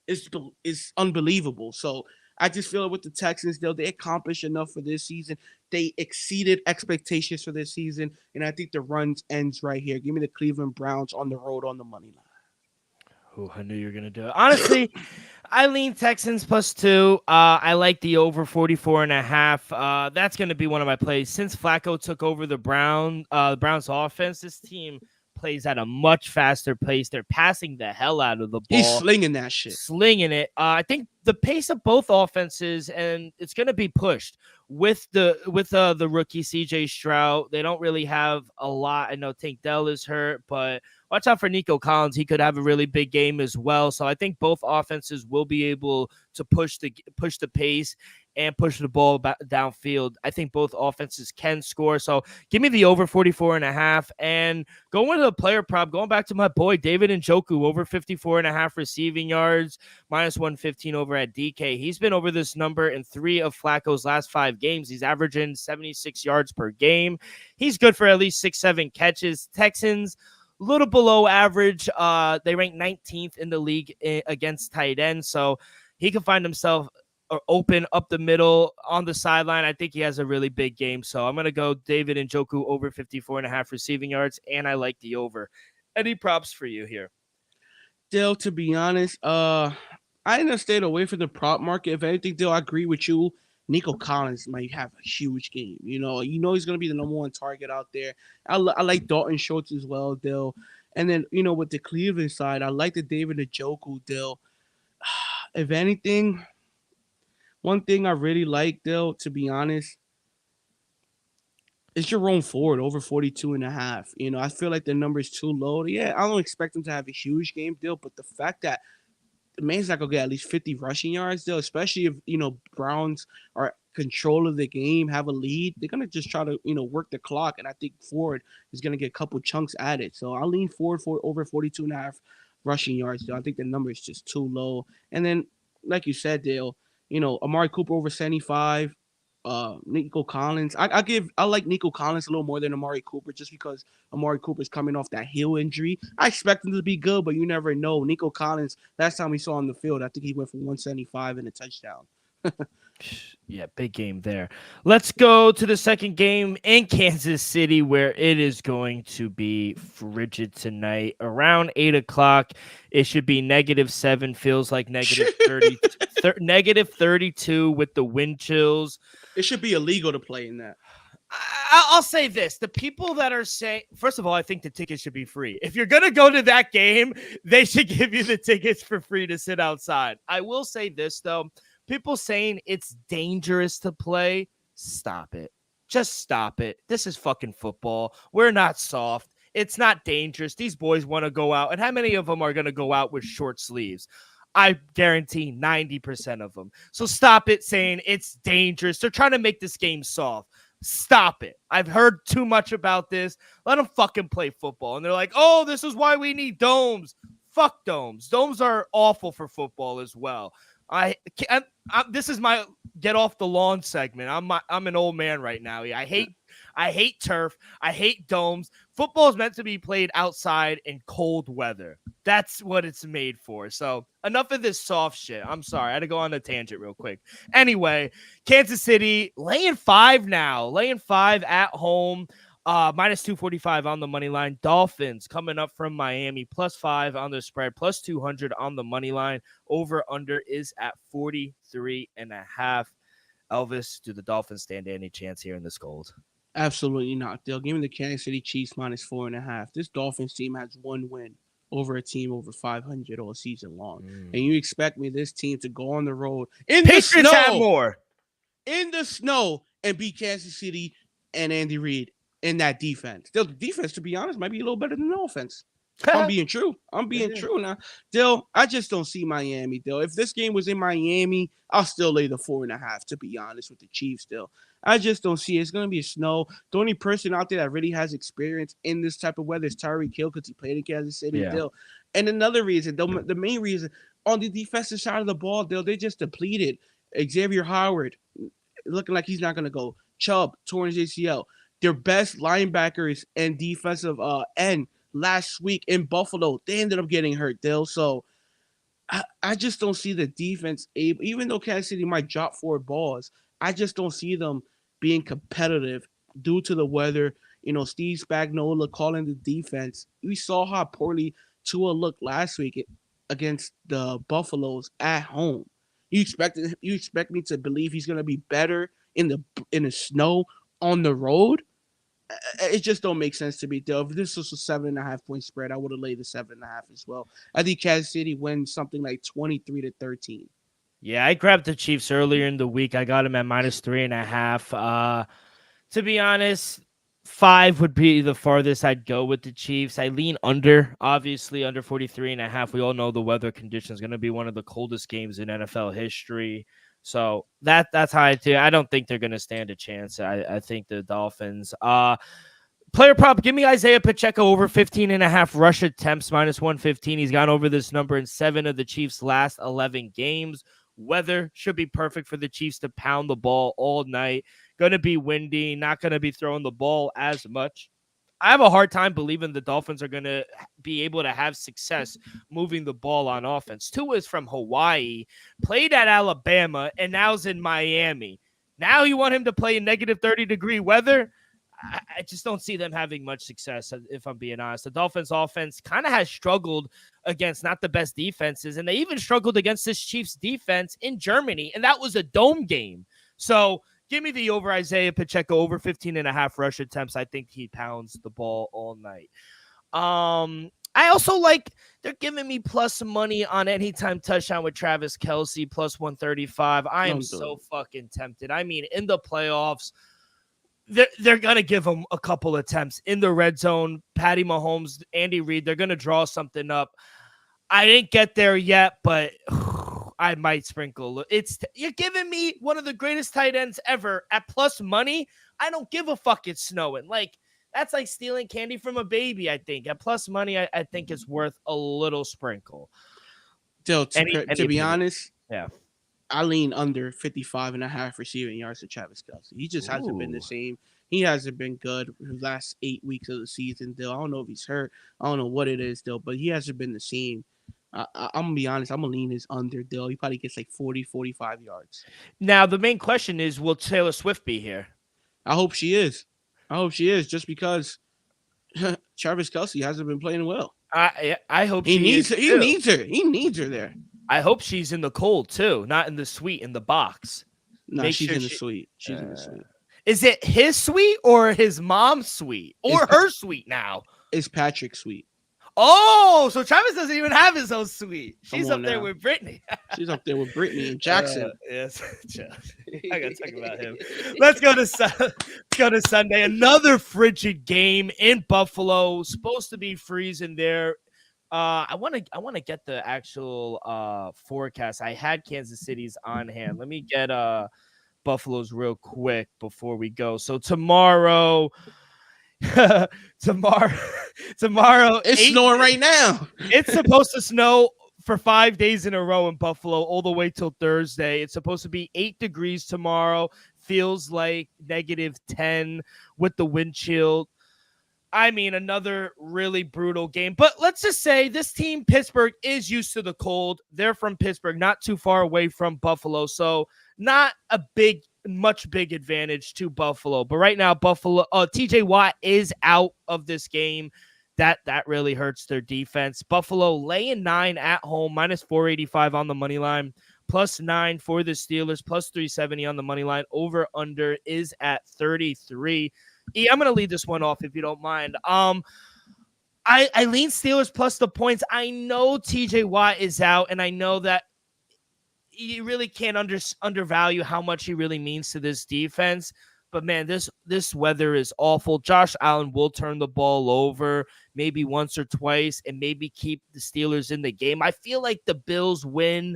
is unbelievable. So I just feel like with the Texans, they accomplished enough for this season. They exceeded expectations for this season, and I think the run ends right here. Give me the Cleveland Browns on the road on the money line. Oh, I knew you were going to do it. Honestly, I lean Texans plus 2. I like the over 44.5. That's going to be one of my plays. Since Flacco took over the Browns offense, this team plays at a much faster pace. They're passing the hell out of the ball. He's slinging that shit. Slinging it. I think the pace of both offenses, and it's going to be pushed with the rookie CJ Stroud. They don't really have a lot. I know Tank Dell is hurt, but watch out for Nico Collins. He could have a really big game as well. So I think both offenses will be able to push the pace and push the ball back downfield. I think both offenses can score. So give me the over 44.5 and going to the player prop, going back to my boy, David Njoku, over 54.5 receiving yards, minus 115 over at DK. He's been over this number in 3 of Flacco's last 5 games. He's averaging 76 yards per game. He's good for at least 6-7 catches. Texans, a little below average. They rank 19th in the league against tight ends. So he can find himself open up the middle on the sideline. I think he has a really big game. So I'm going to go David Njoku over 54.5 receiving yards, and I like the over. Any props for you here? Dill, to be honest, I end up staying away from the prop market. If anything, Dill, I agree with you. Nico Collins might have a huge game. He's going to be the number 1 target out there. I like Dalton Schultz as well, Dill. And then, with the Cleveland side, I like the David Njoku, Dill. If anything, one thing I really like, Dill, to be honest, is Jerome Ford over 42.5. I feel like the number is too low. Yeah, I don't expect him to have a huge game, Dill, but the fact that the man's not going to get at least 50 rushing yards, Dill, especially if, Browns are control of the game, have a lead, they're gonna just try to work the clock, and I think Ford is gonna get a couple chunks at it. So I'll lean Ford for over 42.5 rushing yards. Though I think the number is just too low. And then, like you said, Dale, Amari Cooper over 75. Nico Collins. I like Nico Collins a little more than Amari Cooper just because Amari Cooper's coming off that heel injury. I expect him to be good, but you never know. Nico Collins, last time we saw on the field, I think he went for 175 and a touchdown. Yeah, big game there. Let's go to the second game in Kansas City, where it is going to be frigid tonight. Around 8 o'clock, it should be -7, feels like -30, -32 with the wind chills. It should be illegal to play in that. I'll say this. The people that are saying, first of all, I think the tickets should be free. If you're going to go to that game, they should give you the tickets for free to sit outside. I will say this, though. People saying it's dangerous to play, stop it. Just stop it. This is fucking football. We're not soft. It's not dangerous. These boys want to go out. And how many of them are going to go out with short sleeves? I guarantee 90% of them. So stop it saying it's dangerous. They're trying to make this game soft. Stop it. I've heard too much about this. Let them fucking play football. And they're like, oh, this is why we need domes. Fuck domes. Domes are awful for football as well. This is my get off the lawn segment. I'm an old man right now. I hate turf. I hate domes. Football is meant to be played outside in cold weather. That's what it's made for. So enough of this soft shit. I'm sorry. I had to go on a tangent real quick. Anyway, Kansas City laying 5 now. Laying 5 at home. -245 on the money line. Dolphins coming up from Miami, +5 on the spread, +200 on the money line. Over under is at 43.5. Elvis, do the Dolphins stand any chance here in this gold? Absolutely not. They'll give me the Kansas City Chiefs -4.5. This Dolphins team has one win over a team over 500 all season long. And you expect me, this team, to go on the road in Patriots the snow, have more. In the snow, and beat Kansas City and Andy Reid in that defense. The defense, to be honest, might be a little better than the offense. I'm being true. True now. Dill, I just don't see Miami, Dill. If this game was in Miami, I'll still lay the 4.5, to be honest, with the Chiefs, Dill. I just don't see it. It's going to be snow. The only person out there that really has experience in this type of weather is Tyreek Hill, because he played in Kansas City, Dill. And another reason, the main reason, on the defensive side of the ball, Dill, they just depleted. Xavier Howard, looking like he's not going to go. Chubb, torn his ACL. Their best linebackers and defensive end last week in Buffalo, they ended up getting hurt, Dill. So I just don't see the defense able, even though Kansas City might drop 4 balls, I just don't see them being competitive due to the weather. Steve Spagnuolo calling the defense. We saw how poorly Tua looked last week against the Buffaloes at home. You expect me to believe he's going to be better in the snow on the road? It just don't make sense to me, though. If this was a 7.5 point spread, I would have laid the 7.5 as well. I think Kansas City wins something like 23-13. Yeah, I grabbed the Chiefs earlier in the week. I got them at -3.5. To be honest, 5 would be the farthest I'd go with the Chiefs. I lean under, obviously, under 43.5. We all know the weather condition is going to be one of the coldest games in NFL history. So that's how I do. I don't think they're going to stand a chance. I think the Dolphins. Player prop, give me Isaiah Pacheco over 15.5 rush attempts, -115. He's gone over this number in 7 of the Chiefs' last 11 games. Weather should be perfect for the Chiefs to pound the ball all night. Going to be windy, not going to be throwing the ball as much. I have a hard time believing the Dolphins are going to be able to have success moving the ball on offense. Tua is from Hawaii, played at Alabama, and now is in Miami. Now you want him to play in -30-degree weather? I just don't see them having much success, if I'm being honest. The Dolphins offense kind of has struggled against not the best defenses, and they even struggled against this Chiefs defense in Germany, and that was a dome game. So give me the over Isaiah Pacheco, over 15.5 rush attempts. I think he pounds the ball all night. I also like, they're giving me plus money on anytime touchdown with Travis Kelce, +135. I am so fucking tempted. I mean, in the playoffs, they're going to give him a couple attempts in the red zone. Patty Mahomes, Andy Reid, they're going to draw something up. I didn't get there yet, but I might sprinkle. You're giving me one of the greatest tight ends ever at plus money. I don't give a fuck. It's snowing. Like, that's like stealing candy from a baby. I think at plus money, I think it's worth a little sprinkle. Dill, Any to be opinion? honest, Yeah. I lean under 55.5 receiving yards to Travis Kelce. He just hasn't been the Ooh. same. He hasn't been good for the last 8 weeks of the season, Dill. I don't know if he's hurt. I don't know what it is, Dill, but he hasn't been the same. I'm going to be honest. I'm going to lean his under, Dill. He probably gets like 40, 45 yards. Now, the main question is, will Taylor Swift be here? I hope she is. Just because Travis Kelce hasn't been playing well. I hope he she needs is her. He needs her. He needs her there. I hope she's in the cold too, not in the suite, in the box. No, she's in the suite. She's in the suite. Is it his suite or his mom's suite or her suite now? It's Patrick's suite. Oh, so Travis doesn't even have his own suite. She's up there with Brittany. She's up there with Brittany and Jackson. Yes, I gotta talk about him. Let's go to Sunday. Another frigid game in Buffalo. Supposed to be freezing there. I want to get the actual forecast. I had Kansas City's on hand. Let me get Buffalo's real quick before we go. So tomorrow tomorrow it's snowing right now. It's supposed to snow for 5 days in a row in Buffalo all the way till Thursday. It's supposed to be 8 degrees tomorrow. Feels like -10 with the wind chill. I mean, another really brutal game. But let's just say this team, Pittsburgh, is used to the cold. They're from Pittsburgh, not too far away from Buffalo. So not a much big advantage to Buffalo. But right now, Buffalo, TJ Watt is out of this game. That really hurts their defense. Buffalo laying 9 at home, -485 on the money line, +9 for the Steelers, +370 on the money line. Over under is at 33. I'm going to lead this one off if you don't mind. I lean Steelers plus the points. I know TJ Watt is out, and I know that you really can't undervalue how much he really means to this defense. But, man, this weather is awful. Josh Allen will turn the ball over maybe once or twice and maybe keep the Steelers in the game. I feel like the Bills win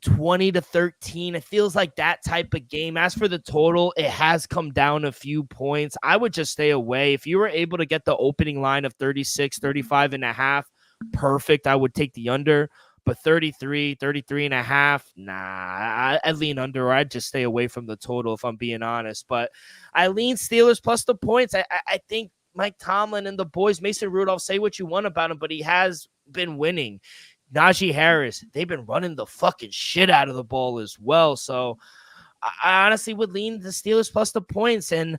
20-13. It feels like that type of game. As for the total, it has come down a few points. I would just stay away. If you were able to get the opening line of 35.5, perfect. I would take the under. But 33.5, nah, I lean under, or I'd just stay away from the total if I'm being honest. But I lean Steelers plus the points. I think Mike Tomlin and the boys, Mason Rudolph, say what you want about him, but he has been winning. Najee Harris, they've been running the fucking shit out of the ball as well. So I honestly would lean the Steelers plus the points. And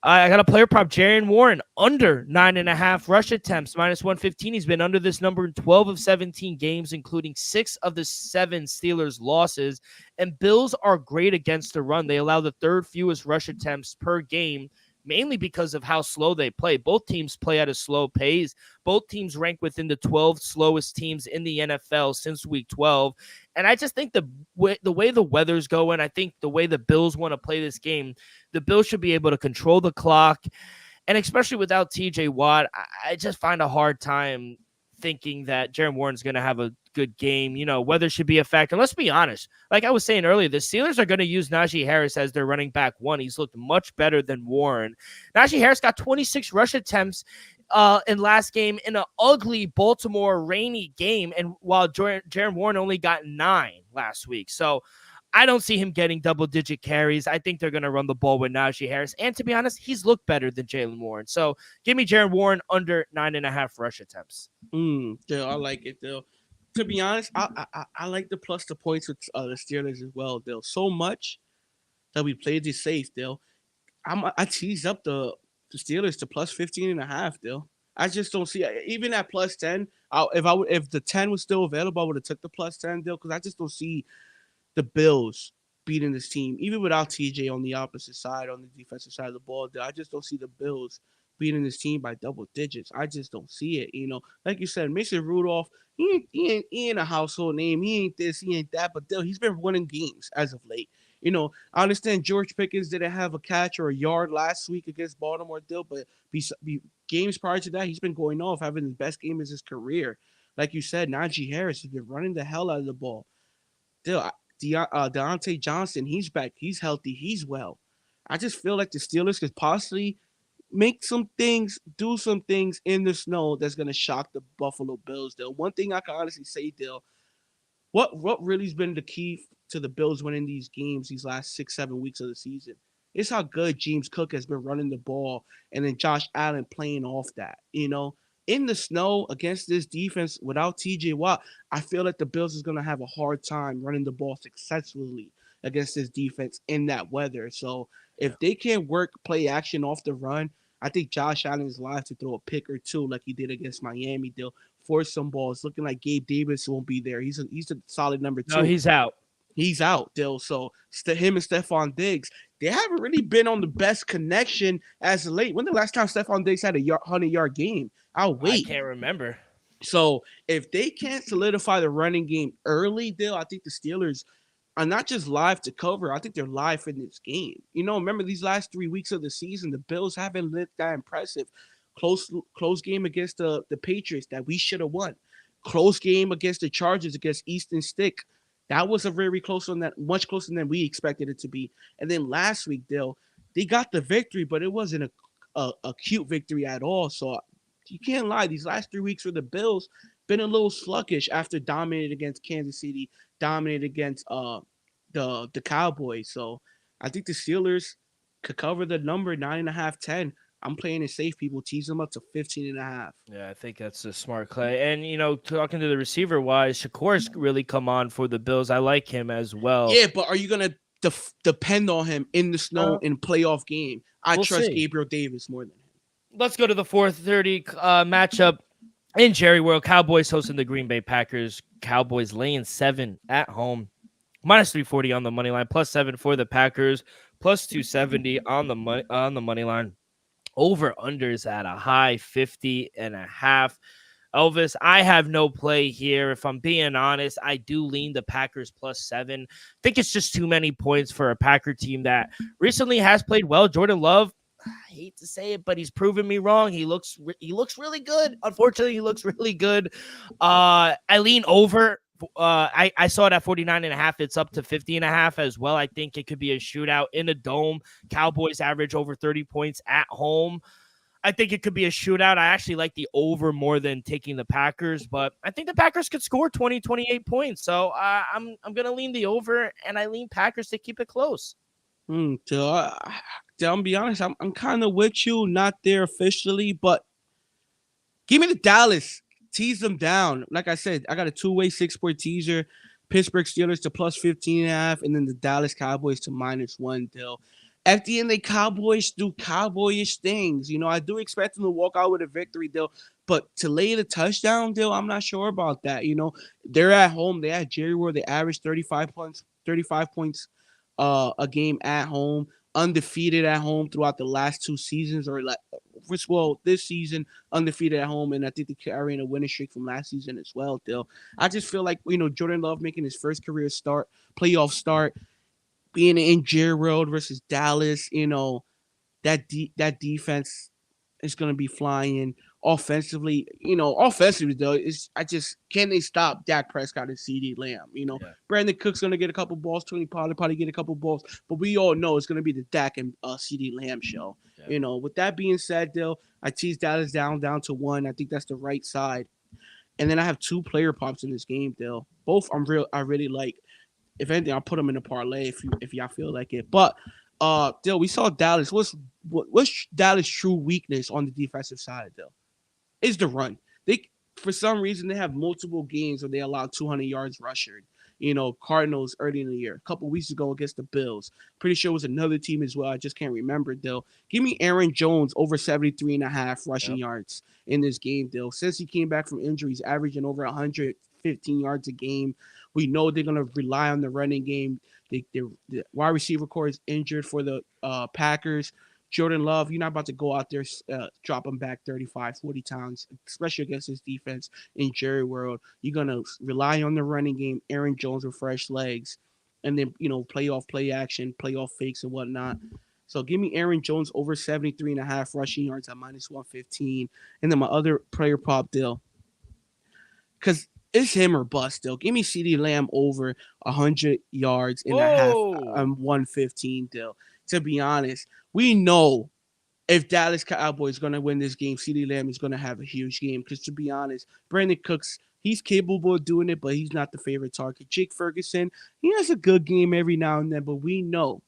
I got a player prop, Jaren Warren, under 9.5 rush attempts, -115. He's been under this number in 12 of 17 games, including 6 of the 7 Steelers losses. And Bills are great against the run. They allow the 3rd fewest rush attempts per game, mainly because of how slow they play. Both teams play at a slow pace. Both teams rank within the 12 slowest teams in the NFL since week 12. And I just think the way the weather's going, I think the way the Bills want to play this game, the Bills should be able to control the clock. And especially without TJ Watt, I just find a hard time thinking that Jaren Warren's going to have a good game. You know, weather should be a factor. And let's be honest. Like I was saying earlier, the Steelers are going to use Najee Harris as their running back 1. He's looked much better than Warren. Najee Harris got 26 rush attempts in last game in an ugly Baltimore rainy game. And while Jaren Warren only got 9 last week. So I don't see him getting double-digit carries. I think they're going to run the ball with Najee Harris. And to be honest, he's looked better than Jalen Warren. So give me Jaren Warren under 9.5 rush attempts. Dill, I like it, Dill. To be honest, I like the plus the points with the Steelers as well, Dill. So much that we played this safe, Dill. I teased up the Steelers to plus 15.5, Dill. I just don't see even at plus 10. If the 10 was still available, I would have took the plus 10, Dill, because I just don't see the Bills beating this team, even without TJ on the opposite side, on the defensive side of the ball. I just don't see the Bills beating this team by double digits. I just don't see it. You know, like you said, Mason Rudolph, he ain't a household name. He ain't this, he ain't that, but Dill, he's been winning games as of late. You know, I understand George Pickens didn't have a catch or a yard last week against Baltimore, Dill, but games prior to that, he's been going off, having the best game of his career. Like you said, Najee Harris has been running the hell out of the ball. Deontay Johnson, he's back. He's healthy. He's well. I just feel like the Steelers could possibly make some things, do some things in the snow that's gonna shock the Buffalo Bills. Though one thing I can honestly say, Dill, what really's been the key to the Bills winning these games these last 6-7 weeks of the season? It's how good James Cook has been running the ball, and then Josh Allen playing off that. In the snow against this defense without T.J. Watt, I feel like the Bills is gonna have a hard time running the ball successfully against this defense in that weather. So Yeah. if they can't work play action off the run, I think Josh Allen is live to throw a pick or two like he did against Miami. They'll force some balls. Looking like Gabe Davis won't be there. He's a solid number No, two. he's out. He's out, Dill. So him and Stephon Diggs, they haven't really been on the best connection as of late. When the last time Stephon Diggs had a 100-yard game? I'll I wait. can't remember. So if they can't solidify the running game early, Dill, I think the Steelers are not just live to cover. I think they're live in this game. Remember these last 3 weeks of the season, the Bills haven't looked that impressive. Close game against the Patriots that we should have won. Close game against the Chargers against Easton Stick. That was a very close one, that much closer than we expected it to be. And then last week, Dill, they got the victory, but it wasn't a cute victory at all. So you can't lie. These last 3 weeks for the Bills been a little sluggish after dominated against Kansas City, dominated against the Cowboys. So I think the Steelers could cover the number 9.5, 10. I'm playing it safe, people. Tease them up to 15.5. Yeah, I think that's a smart play. And, talking to the receiver wise, Shakur's really come on for the Bills. I like him as well. Yeah, but are you going to depend on him in the snow in playoff game? I We'll trust see. Gabriel Davis more than him. Let's go to the 4:30 matchup in Jerry World. Cowboys hosting the Green Bay Packers. Cowboys laying 7 at home. Minus 340 on the money line. Plus 7 for the Packers. Plus 270 on the money line. Over unders at a high 50.5. Elvis, I have no play here. If I'm being honest, I do lean the Packers plus 7. I think it's just too many points for a Packer team that recently has played well. Jordan Love, I hate to say it, but he's proven me wrong. He looks really good. Unfortunately, he looks really good. I lean over. I saw it at 49.5. It's up to 50.5 as well. I think it could be a shootout in a dome. Cowboys average over 30 points at home. I think it could be a shootout. I actually like the over more than taking the Packers, but I think the Packers could score 20, 28 points. So I'm going to lean the over, and I lean Packers to keep it close. To be honest, I'm kind of with you. Not there officially, but give me the Dallas. Tease them down. Like I said, I got a 2-way 6-point teaser. Pittsburgh Steelers to plus 15.5, and then the Dallas Cowboys to -1. Dill. At the end, the Cowboys do cowboyish things. I do expect them to walk out with a victory, Dill. But to lay the touchdown, Dill, I'm not sure about that. They're at home. They at Jerry World. They average 35 points a game at home. Undefeated at home throughout the last 2 seasons, this season undefeated at home, and I think they're carrying a winning streak from last season as well. Dill, I just feel like Jordan Love making his first career playoff start, being in Jerry World versus Dallas. That defense is going to be flying. Offensively, though, can they stop Dak Prescott and CeeDee Lamb? Brandon Cook's going to get a couple balls. Tony Pollard probably get a couple balls, but we all know it's going to be the Dak and CeeDee Lamb show. Yeah. With that being said, Dill, I tease Dallas down to 1. I think that's the right side, and then I have 2 player props in this game, Dill. Both I really like. If anything, I'll put them in a parlay if y'all feel like it. But Dill, we saw Dallas. What's Dallas' true weakness on the defensive side, Dill? Is the run. For some reason, they have multiple games where they allow 200 yards rushing. Cardinals early in the year. A couple weeks ago against the Bills. Pretty sure it was another team as well. I just can't remember, Dill. Give me Aaron Jones over 73.5 rushing yards in this game, Dill. Since he came back from injuries, averaging over 115 yards a game. We know they're going to rely on the running game. The wide receiver core is injured for the Packers. Jordan Love, you're not about to go out there, drop him back 35, 40 times, especially against this defense in Jerry World. You're going to rely on the running game, Aaron Jones with fresh legs, and then, play action, playoff fakes and whatnot. So give me Aaron Jones over 73.5 rushing yards at -115. And then my other player prop, Dill, because It's him or bust still. Give me CeeDee Lamb over 100 yards and a half Whoa. 115 still. To be honest, we know if Dallas Cowboys going to win this game, CeeDee Lamb is going to have a huge game. Because to be honest, Brandon Cooks, he's capable of doing it, but he's not the favorite target. Jake Ferguson, he has a good game every now and then, but we know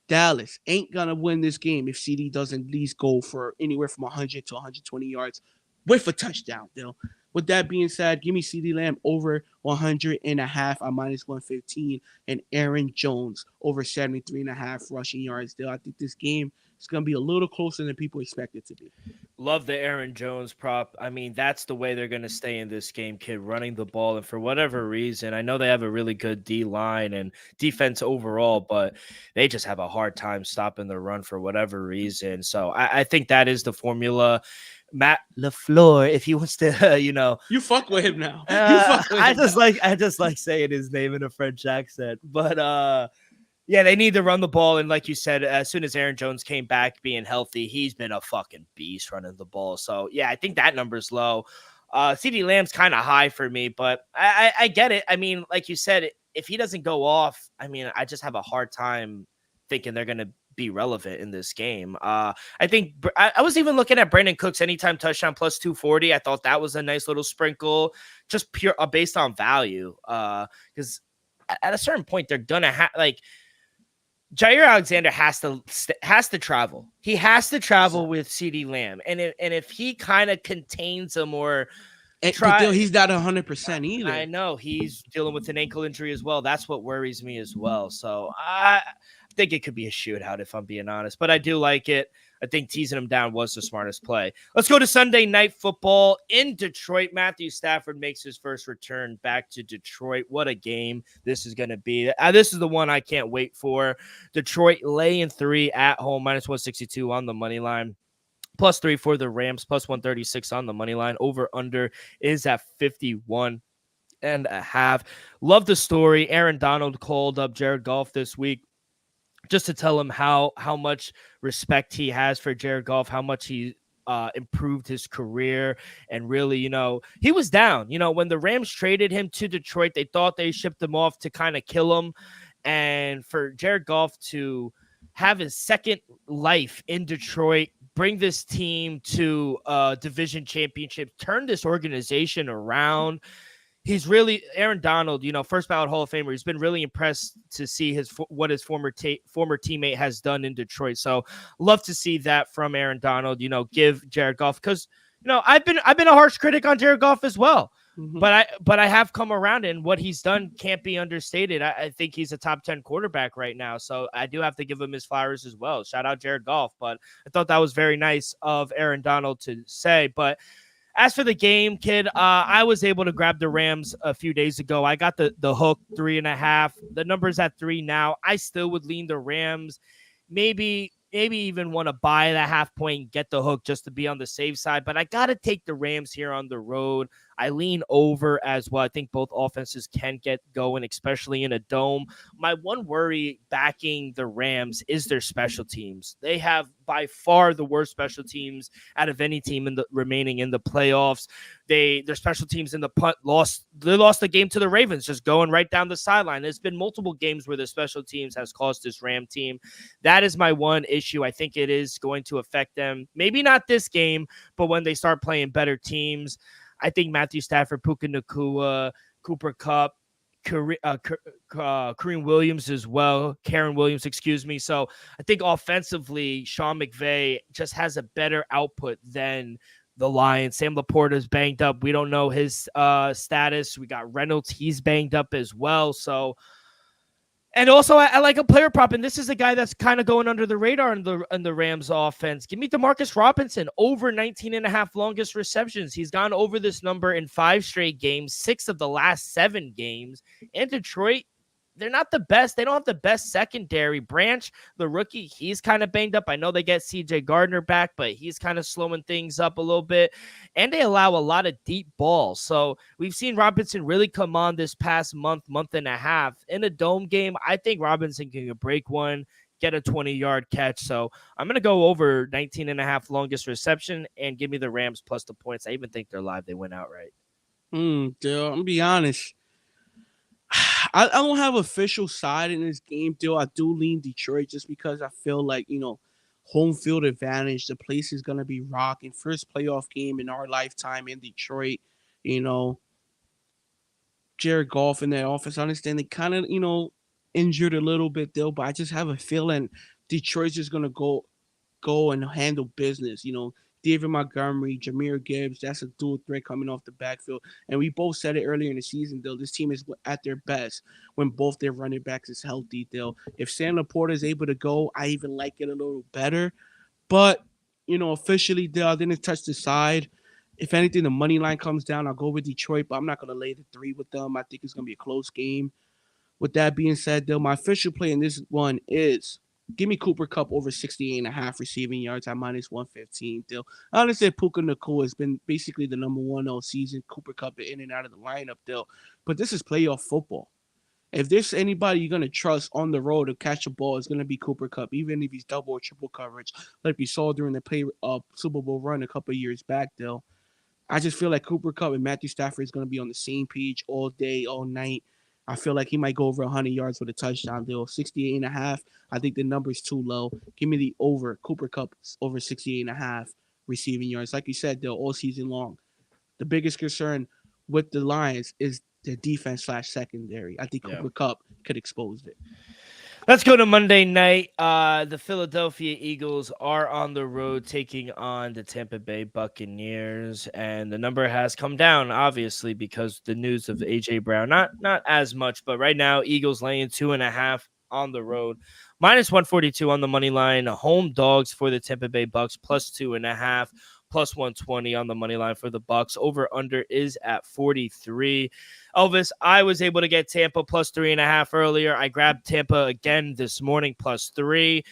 Dallas ain't going to win this game if CD doesn't at least go for anywhere from 100 to 120 yards with a touchdown, Dill. With that being said, give me CeeDee Lamb over 100 and a half on minus 115 and Aaron Jones over 73 and a half rushing yards, Dill. I think this game is going to be a little closer than people expect it to be. Love the Aaron Jones prop. I mean, that's the way they're going to stay in this game, kid, running the ball. And for whatever reason, I know they have a really good D line and defense overall, but they just have a hard time stopping the run for whatever reason. So I think that is the formula. Matt LaFleur, if he wants to, you fuck with him now. You fuck with I him just like saying his name in a French accent, but yeah, they need to run the ball. And like you said, as soon as Aaron Jones came back being healthy, he's been a fucking beast running the ball. So, yeah, I think that number's low. CeeDee Lamb's kind of high for me, but I get it. I mean, like you said, if he doesn't go off, I mean, I just have a hard time thinking they're going to be relevant in this game. I think I was even looking at Brandon Cooks anytime touchdown plus 240. I thought that was a nice little sprinkle, just pure based on value. Because at a certain point, they're going to have like – Jair Alexander has to travel. He has to travel with CeeDee Lamb, and if he kind of contains him or he's not 100% either. I know he's dealing with an ankle injury as well. That's what worries me as well. So I think it could be a shootout if I'm being honest, but I do like it. I think teasing him down was the smartest play. Let's go to Sunday Night Football in Detroit. Matthew Stafford makes his first return back to Detroit. What a game this is going to be. This is the one I can't wait for. Detroit laying 3 at home, minus 162 on the money line. Plus 3 for the Rams, plus 136 on the money line. Over under is at 51 and a half. Love the story. Aaron Donald called up Jared Goff this week just to tell him how much respect he has for Jared Goff, how much he improved his career. And really, he was down. When the Rams traded him to Detroit, they thought they shipped him off to kind of kill him. And for Jared Goff to have his second life in Detroit, bring this team to a division championship, turn this organization around. He's really Aaron Donald, first ballot Hall of Famer. He's been really impressed to see what his former teammate has done in Detroit. So love to see that from Aaron Donald. Give Jared Goff, because I've been a harsh critic on Jared Goff as well. Mm-hmm. But I have come around, and what he's done can't be understated. I think he's a top 10 quarterback right now. So I do have to give him his flowers as well. Shout out Jared Goff. But I thought that was very nice of Aaron Donald to say. But as for the game, kid, I was able to grab the Rams a few days ago. I got the hook 3.5. The number's at 3 now. I still would lean the Rams. Maybe even want to buy the half point, get the hook just to be on the safe side. But I got to take the Rams here on the road. I lean over as well. I think both offenses can get going, especially in a dome. My one worry backing the Rams is their special teams. They have by far the worst special teams out of any team remaining in the playoffs. Their special teams in the punt lost the game to the Ravens, just going right down the sideline. There's been multiple games where the special teams has cost this Ram team. That is my one issue. I think it is going to affect them. Maybe not this game, but when they start playing better teams. I think Matthew Stafford, Puka Nacua, Cooper Kupp, Kareem Williams as well. Karen Williams, excuse me. So I think offensively, Sean McVay just has a better output than the Lions. Sam Laporta's banged up. We don't know his status. We got Reynolds. He's banged up as well. So, and also I like a player prop, and this is a guy that's kind of going under the radar in the Rams offense. Give me DeMarcus Robinson over 19.5 longest receptions. He's gone over this number in 5 straight games, 6 of the last 7 games. And Detroit, they're not the best. They don't have the best secondary. Branch, the rookie, he's kind of banged up. I know they get CJ Gardner back, but he's kind of slowing things up a little bit. And they allow a lot of deep balls. So we've seen Robinson really come on this past month and a half. In a dome game, I think Robinson can break one, get a 20-yard catch. So I'm going to go over 19.5 longest reception and give me the Rams plus the points. I even think they're live. They went outright. Dill, I'm gonna be honest. I don't have official side in this game, Dill. I do lean Detroit just because I feel like, home field advantage. The place is gonna be rocking. First playoff game in our lifetime in Detroit. You know, Jared Goff in that offense. I understand they kind of, injured a little bit, Dill, but I just have a feeling Detroit's just gonna go and handle business. David Montgomery, Jameer Gibbs, that's a dual threat coming off the backfield. And we both said it earlier in the season, though. This team is at their best when both their running backs is healthy, though. If Sam Laporta is able to go, I even like it a little better. But, officially, though, I didn't touch the side. If anything, the money line comes down, I'll go with Detroit, but I'm not going to lay the 3 with them. I think it's going to be a close game. With that being said, though, my official play in this one is give me Cooper Cup over 68.5 receiving yards at minus 115. Still, I understand Puka Nacua has been basically the number one all season. Cooper Cup in and out of the lineup, though. But this is playoff football. If there's anybody you're going to trust on the road to catch a ball, it's going to be Cooper Cup, even if he's double or triple coverage, like we saw during the Super Bowl run a couple of years back, though. I just feel like Cooper Cup and Matthew Stafford is going to be on the same page all day, all night. I feel like he might go over 100 yards with a touchdown deal. 68.5. I think the number's too low. Give me the over. Cooper Cup over 68.5 receiving yards. Like you said, Dill, all season long. The biggest concern with the Lions is the defense / secondary. I think Cooper Cup could expose it. Let's go to Monday night. The Philadelphia Eagles are on the road taking on the Tampa Bay Buccaneers, and the number has come down, obviously, because the news of A.J. Brown. Not as much, but right now, Eagles laying 2.5 on the road. Minus 142 on the money line. Home dogs for the Tampa Bay Bucks, plus 2.5. Plus 120 on the money line for the Bucks. Over under is at 43. Elvis, I was able to get Tampa plus 3.5 earlier. I grabbed Tampa again this morning plus 3.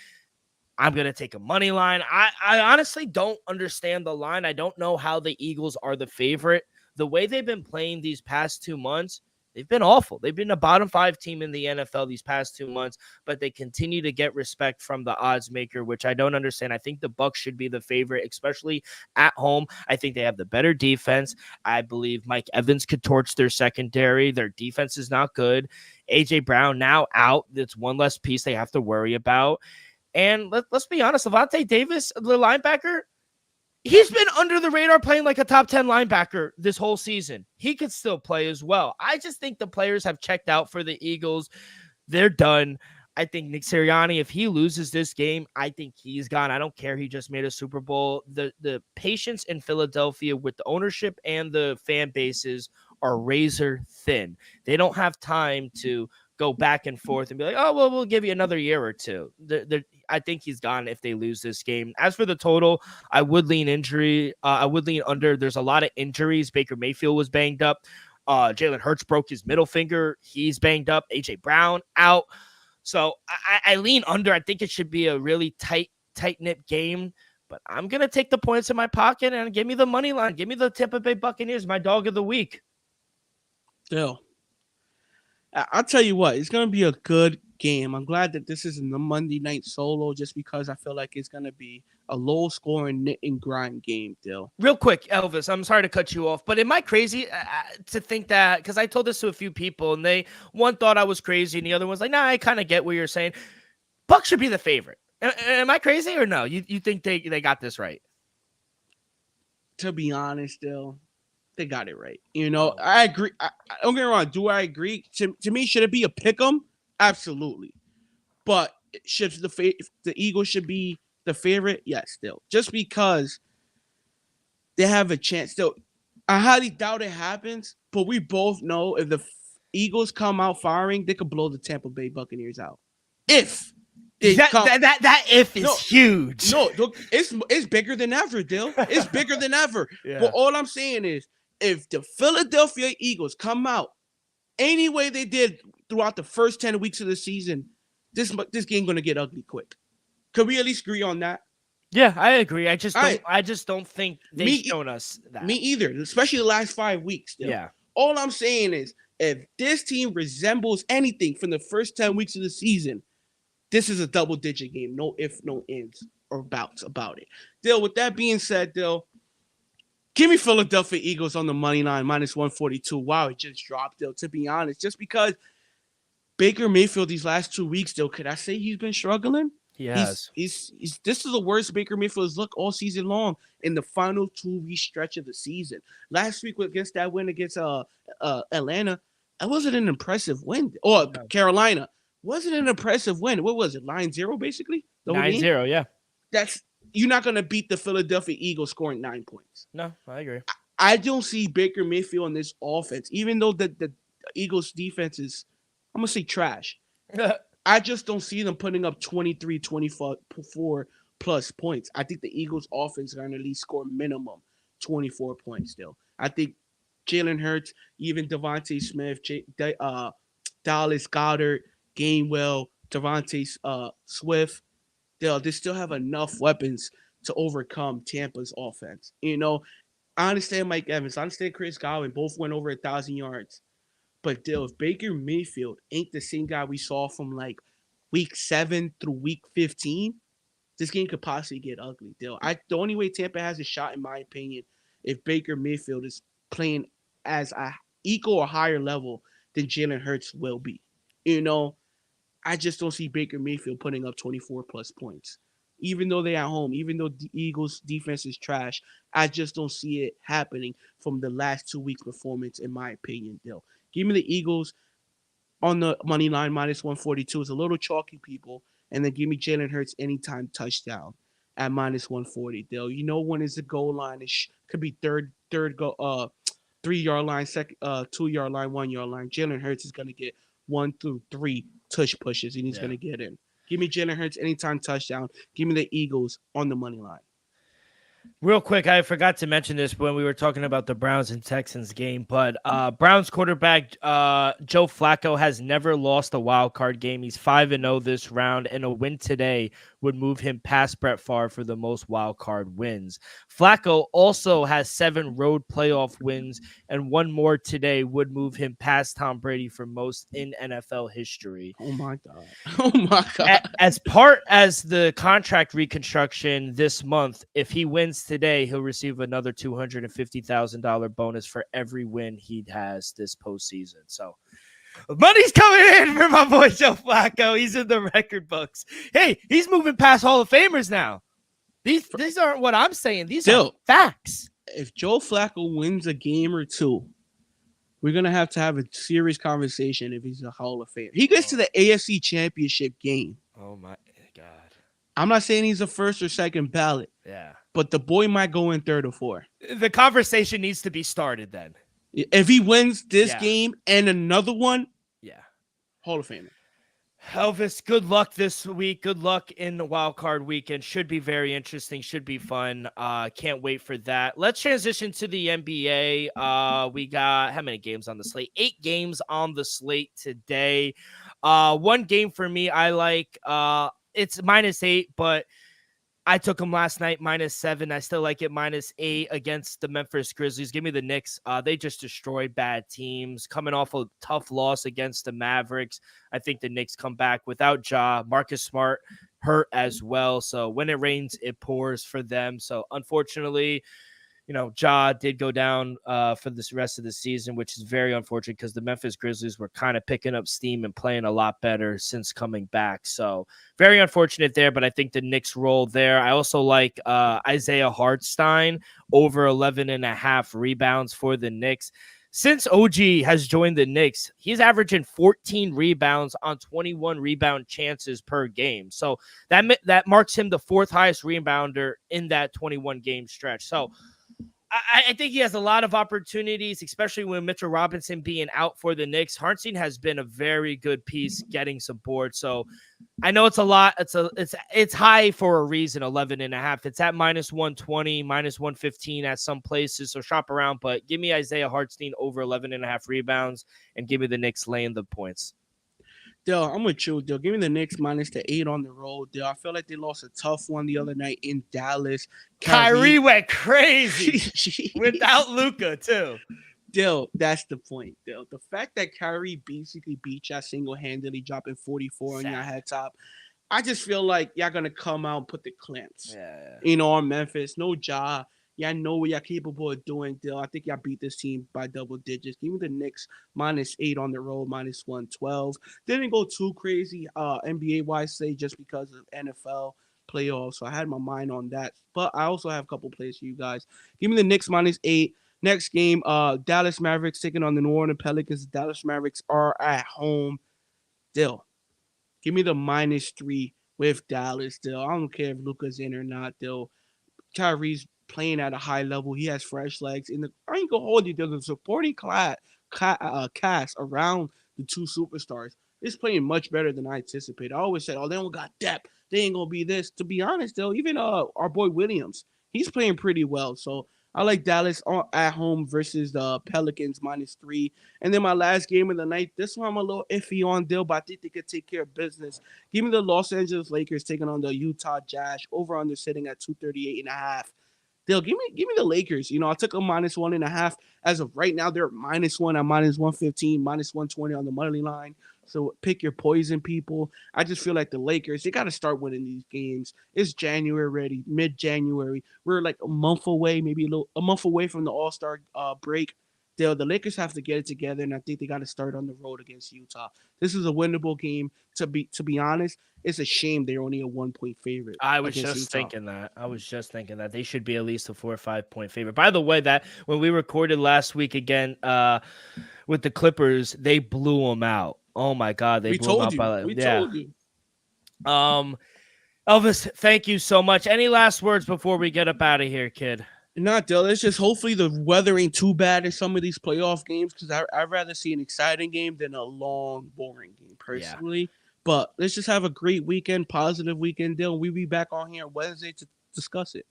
I'm going to take a money line. I honestly don't understand the line. I don't know how the Eagles are the favorite. The way they've been playing these past 2 months, they've been awful. They've been a bottom 5 team in the NFL these past 2 months, but they continue to get respect from the odds maker, which I don't understand. I think the Bucs should be the favorite, especially at home. I think they have the better defense. I believe Mike Evans could torch their secondary. Their defense is not good. A.J. Brown now out. That's one less piece they have to worry about. And let's be honest, Levante Davis, the linebacker, he's been under the radar playing like a top 10 linebacker this whole season. He could still play as well. I just think the players have checked out for the Eagles. They're done. I think Nick Sirianni, if he loses this game, I think he's gone. I don't care. He just made a Super Bowl. The patience in Philadelphia with the ownership and the fan bases are razor thin. They don't have time to go back and forth and be like, oh, well, we'll give you another year or two. I think he's gone if they lose this game. As for the total, I would lean injury. I would lean under. There's a lot of injuries. Baker Mayfield was banged up. Jalen Hurts broke his middle finger. He's banged up. A.J. Brown out. So I lean under. I think it should be a really tight-knit game. But I'm going to take the points in my pocket and give me the money line. Give me the Tampa Bay Buccaneers, my dog of the week. Still. I'll tell you what, it's going to be a good game. I'm glad that this isn't the Monday night solo just because I feel like it's going to be a low-scoring knit and grind game, Dill. Real quick, Elvis, I'm sorry to cut you off, but am I crazy to think that, because I told this to a few people, and one thought I was crazy, and the other one's like, nah, I kind of get what you're saying. Bucks should be the favorite. Am I crazy or no? You think they got this right? To be honest, Dill, they got it right. I agree. Don't get me wrong. Do I agree? To me, should it be a pick 'em? Absolutely. But should the Eagles should be the favorite? Yes, still. Just because they have a chance. Still, I highly doubt it happens. But we both know if the Eagles come out firing, they could blow the Tampa Bay Buccaneers out. If that if is huge. No, it's bigger than ever, Dill. It's bigger than ever. Yeah. But all I'm saying is, if the Philadelphia Eagles come out any way they did throughout the first 10 weeks of the season, this game going to get ugly quick. Could we at least agree on that? Yeah, I agree. I just don't think they've shown us that. Me either, especially the last 5 weeks. Still. Yeah. All I'm saying is, if this team resembles anything from the first 10 weeks of the season, this is a double-digit game. No ifs, no ands, or bouts about it. Dill, with that being said, Dill, Give me Philadelphia Eagles on the money line, -142. Wow, it just dropped, though, to be honest. Just because Baker Mayfield these last 2 weeks, though, could I say he's been struggling? He has. He's this is the worst Baker Mayfield's look all season long in the final 2 week stretch of the season. Last week against that win against Atlanta, that wasn't an impressive win. Or Carolina wasn't an impressive win. What was it? 9-0 basically? 9-0, yeah. That's you're not gonna beat the Philadelphia Eagles scoring 9 points. No, I agree. I don't see Baker Mayfield in this offense, even though the Eagles defense is, I'm going to say trash. I just don't see them putting up 23, 24 plus points. I think the Eagles offense is going to at least score minimum 24 points still. I think Jalen Hurts, even Devontae Smith, Dallas Goedert, Gainwell, Devontae Swift, they still have enough weapons to overcome Tampa's offense. You know, I understand Mike Evans. I understand Chris Godwin. Both went over 1,000 yards. But, if Baker Mayfield ain't the same guy we saw from, like, week 7 through week 15, this game could possibly get ugly, The only way Tampa has a shot, in my opinion, if Baker Mayfield is playing as a equal or higher level than Jalen Hurts will be. You know, I just don't see Baker Mayfield putting up 24-plus points. Even though they're at home, even though the Eagles' defense is trash, I just don't see it happening from the last 2 weeks' performance, in my opinion, Give me the Eagles on the money line, -142. It's a little chalky, people. And then give me Jalen Hurts anytime touchdown at -140, You know when it's the goal line. It could be third go 3-yard line, 2-yard line, 1-yard line. Jalen Hurts is going to get 1 through 3 tush pushes, and he's going to get in. Give me Jalen Hurts anytime touchdown. Give me the Eagles on the money line. Real quick, I forgot to mention this when we were talking about the Browns and Texans game, but Browns quarterback Joe Flacco has never lost a wild card game. He's 5-0 this round, and a win today would move him past Brett Favre for the most wild card wins. Flacco also has 7 road playoff wins, and one more today would move him past Tom Brady for most in NFL history. Oh my God. Oh my God. As part as the contract reconstruction this month, if he wins today, he'll receive another $250,000 bonus for every win he has this postseason. So money's coming in for my boy Joe Flacco. He's in the record books. Hey, he's moving past Hall of Famers now. These aren't what I'm saying. These are facts. If Joe Flacco wins a game or two, we're going to have a serious conversation if he's a Hall of Famer. He gets to the AFC Championship game. Oh, my God. I'm not saying he's a first or second ballot. Yeah. But the boy might go in 3rd or 4th. The conversation needs to be started then. If he wins this game and another one, Hall of Famer. Elvis, good luck this week. Good luck in the wild card weekend. Should be very interesting. Should be fun. Can't wait for that. Let's transition to the NBA. We got how many games on the slate? 8 games on the slate today. One game for me I like. It's -8, but I took them last night, -7. I still like it -8 against the Memphis Grizzlies. Give me the Knicks. They just destroyed bad teams. Coming off a tough loss against the Mavericks, I think the Knicks come back without Ja. Marcus Smart hurt as well. So when it rains, it pours for them. So unfortunately, Ja did go down for this rest of the season, which is very unfortunate because the Memphis Grizzlies were kind of picking up steam and playing a lot better since coming back. So very unfortunate there, but I think the Knicks roll there. I also like Isaiah Hartenstein over 11.5 rebounds for the Knicks. Since OG has joined the Knicks, he's averaging 14 rebounds on 21 rebound chances per game. So that marks him the 4th highest rebounder in that 21 game stretch. So I think he has a lot of opportunities, especially with Mitchell Robinson being out for the Knicks. Hartenstein has been a very good piece getting some boards. So I know it's a lot. It's high for a reason, 11.5. It's at -120, -115 at some places. So shop around, but give me Isaiah Hartenstein over 11.5 rebounds and give me the Knicks laying the points. I'm with you, Give me the Knicks -8 on the road, I feel like they lost a tough one the other night in Dallas. Kyrie went crazy without Luka, too. That's the point, The fact that Kyrie basically beat y'all single-handedly, dropping 44 on your head top, I just feel like y'all going to come out and put the clamps, on Memphis. No Ja. Yeah, I know what y'all capable of doing, Dill. I think y'all beat this team by double digits. Give me the Knicks -8 on the road, -112. Didn't go too crazy, NBA wise, say just because of NFL playoffs. So I had my mind on that. But I also have a couple plays for you guys. Give me the Knicks -8. Next game, Dallas Mavericks taking on the New Orleans Pelicans. Dallas Mavericks are at home. Dill, give me the -3 with Dallas. Dill, I don't care if Luka's in or not. Dill, Kyrie's playing at a high level. He has fresh legs. I ain't gonna hold you. There's a supporting cast around the two superstars. It's playing much better than I anticipated. I always said, "Oh, they don't got depth. They ain't gonna be this." To be honest, though, even our boy Williams, he's playing pretty well. So I like Dallas at home versus the Pelicans -3. And then my last game of the night. This one I'm a little iffy on, Dill, but I think they could take care of business. Give me the Los Angeles Lakers taking on the Utah Jazz. Over under sitting at 238.5. They'll give me the Lakers. I took a -1.5. As of right now, they're -1 at -115, -120 on the money line. So pick your poison, people. I just feel like the Lakers, they got to start winning these games. It's January already, mid-January. We're like a month away, maybe a month away from the All-Star break. The Lakers have to get it together, and I think they got to start on the road against Utah. This is a winnable game. To be honest, it's a shame they're only a 1-point favorite. I was just thinking that they should be at least a 4 or 5 point favorite. By the way, that when we recorded last week again with the Clippers, they blew them out. Oh my God, they blew them out by we told you. Elvis, thank you so much. Any last words before we get up out of here, kid? Not Dill. It's just hopefully the weather ain't too bad in some of these playoff games because I'd rather see an exciting game than a long, boring game personally. Yeah. But let's just have a great weekend, positive weekend, Dill. We'll be back on here Wednesday to discuss it.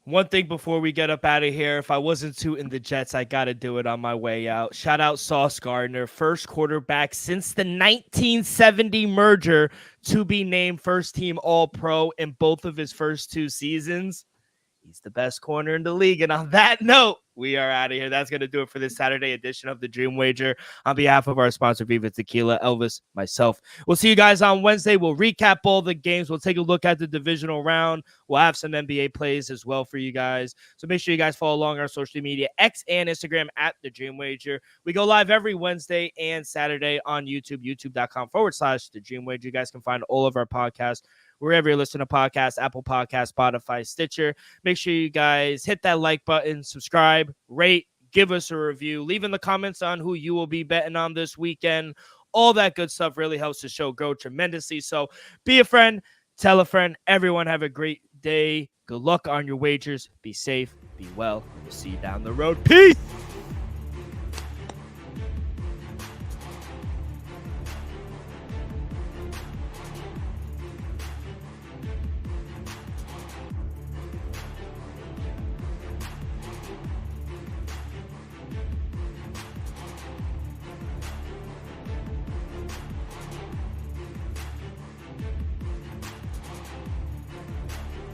One thing before we get up out of here, if I wasn't tooting the Jets, I got to do it on my way out. Shout out Sauce Gardner, first quarterback since the 1970 merger to be named first team All-Pro in both of his first 2 seasons. He's the best corner in the league. And on that note, we are out of here. That's going to do it for this Saturday edition of the Dream Wager. On behalf of our sponsor, Viva Tequila, Elvis, myself, we'll see you guys on Wednesday. We'll recap all the games. We'll take a look at the divisional round. We'll have some NBA plays as well for you guys. So make sure you guys follow along our social media, X and Instagram at the Dream Wager. We go live every Wednesday and Saturday on YouTube, youtube.com/the Dream Wager. You guys can find all of our podcasts wherever you listen to podcasts, Apple Podcasts, Spotify, Stitcher. Make sure you guys hit that like button, subscribe, rate, give us a review, leave in the comments on who you will be betting on this weekend. All that good stuff really helps the show grow tremendously. So be a friend, tell a friend. Everyone have a great day. Good luck on your wagers. Be safe, be well. We'll see you down the road. Peace.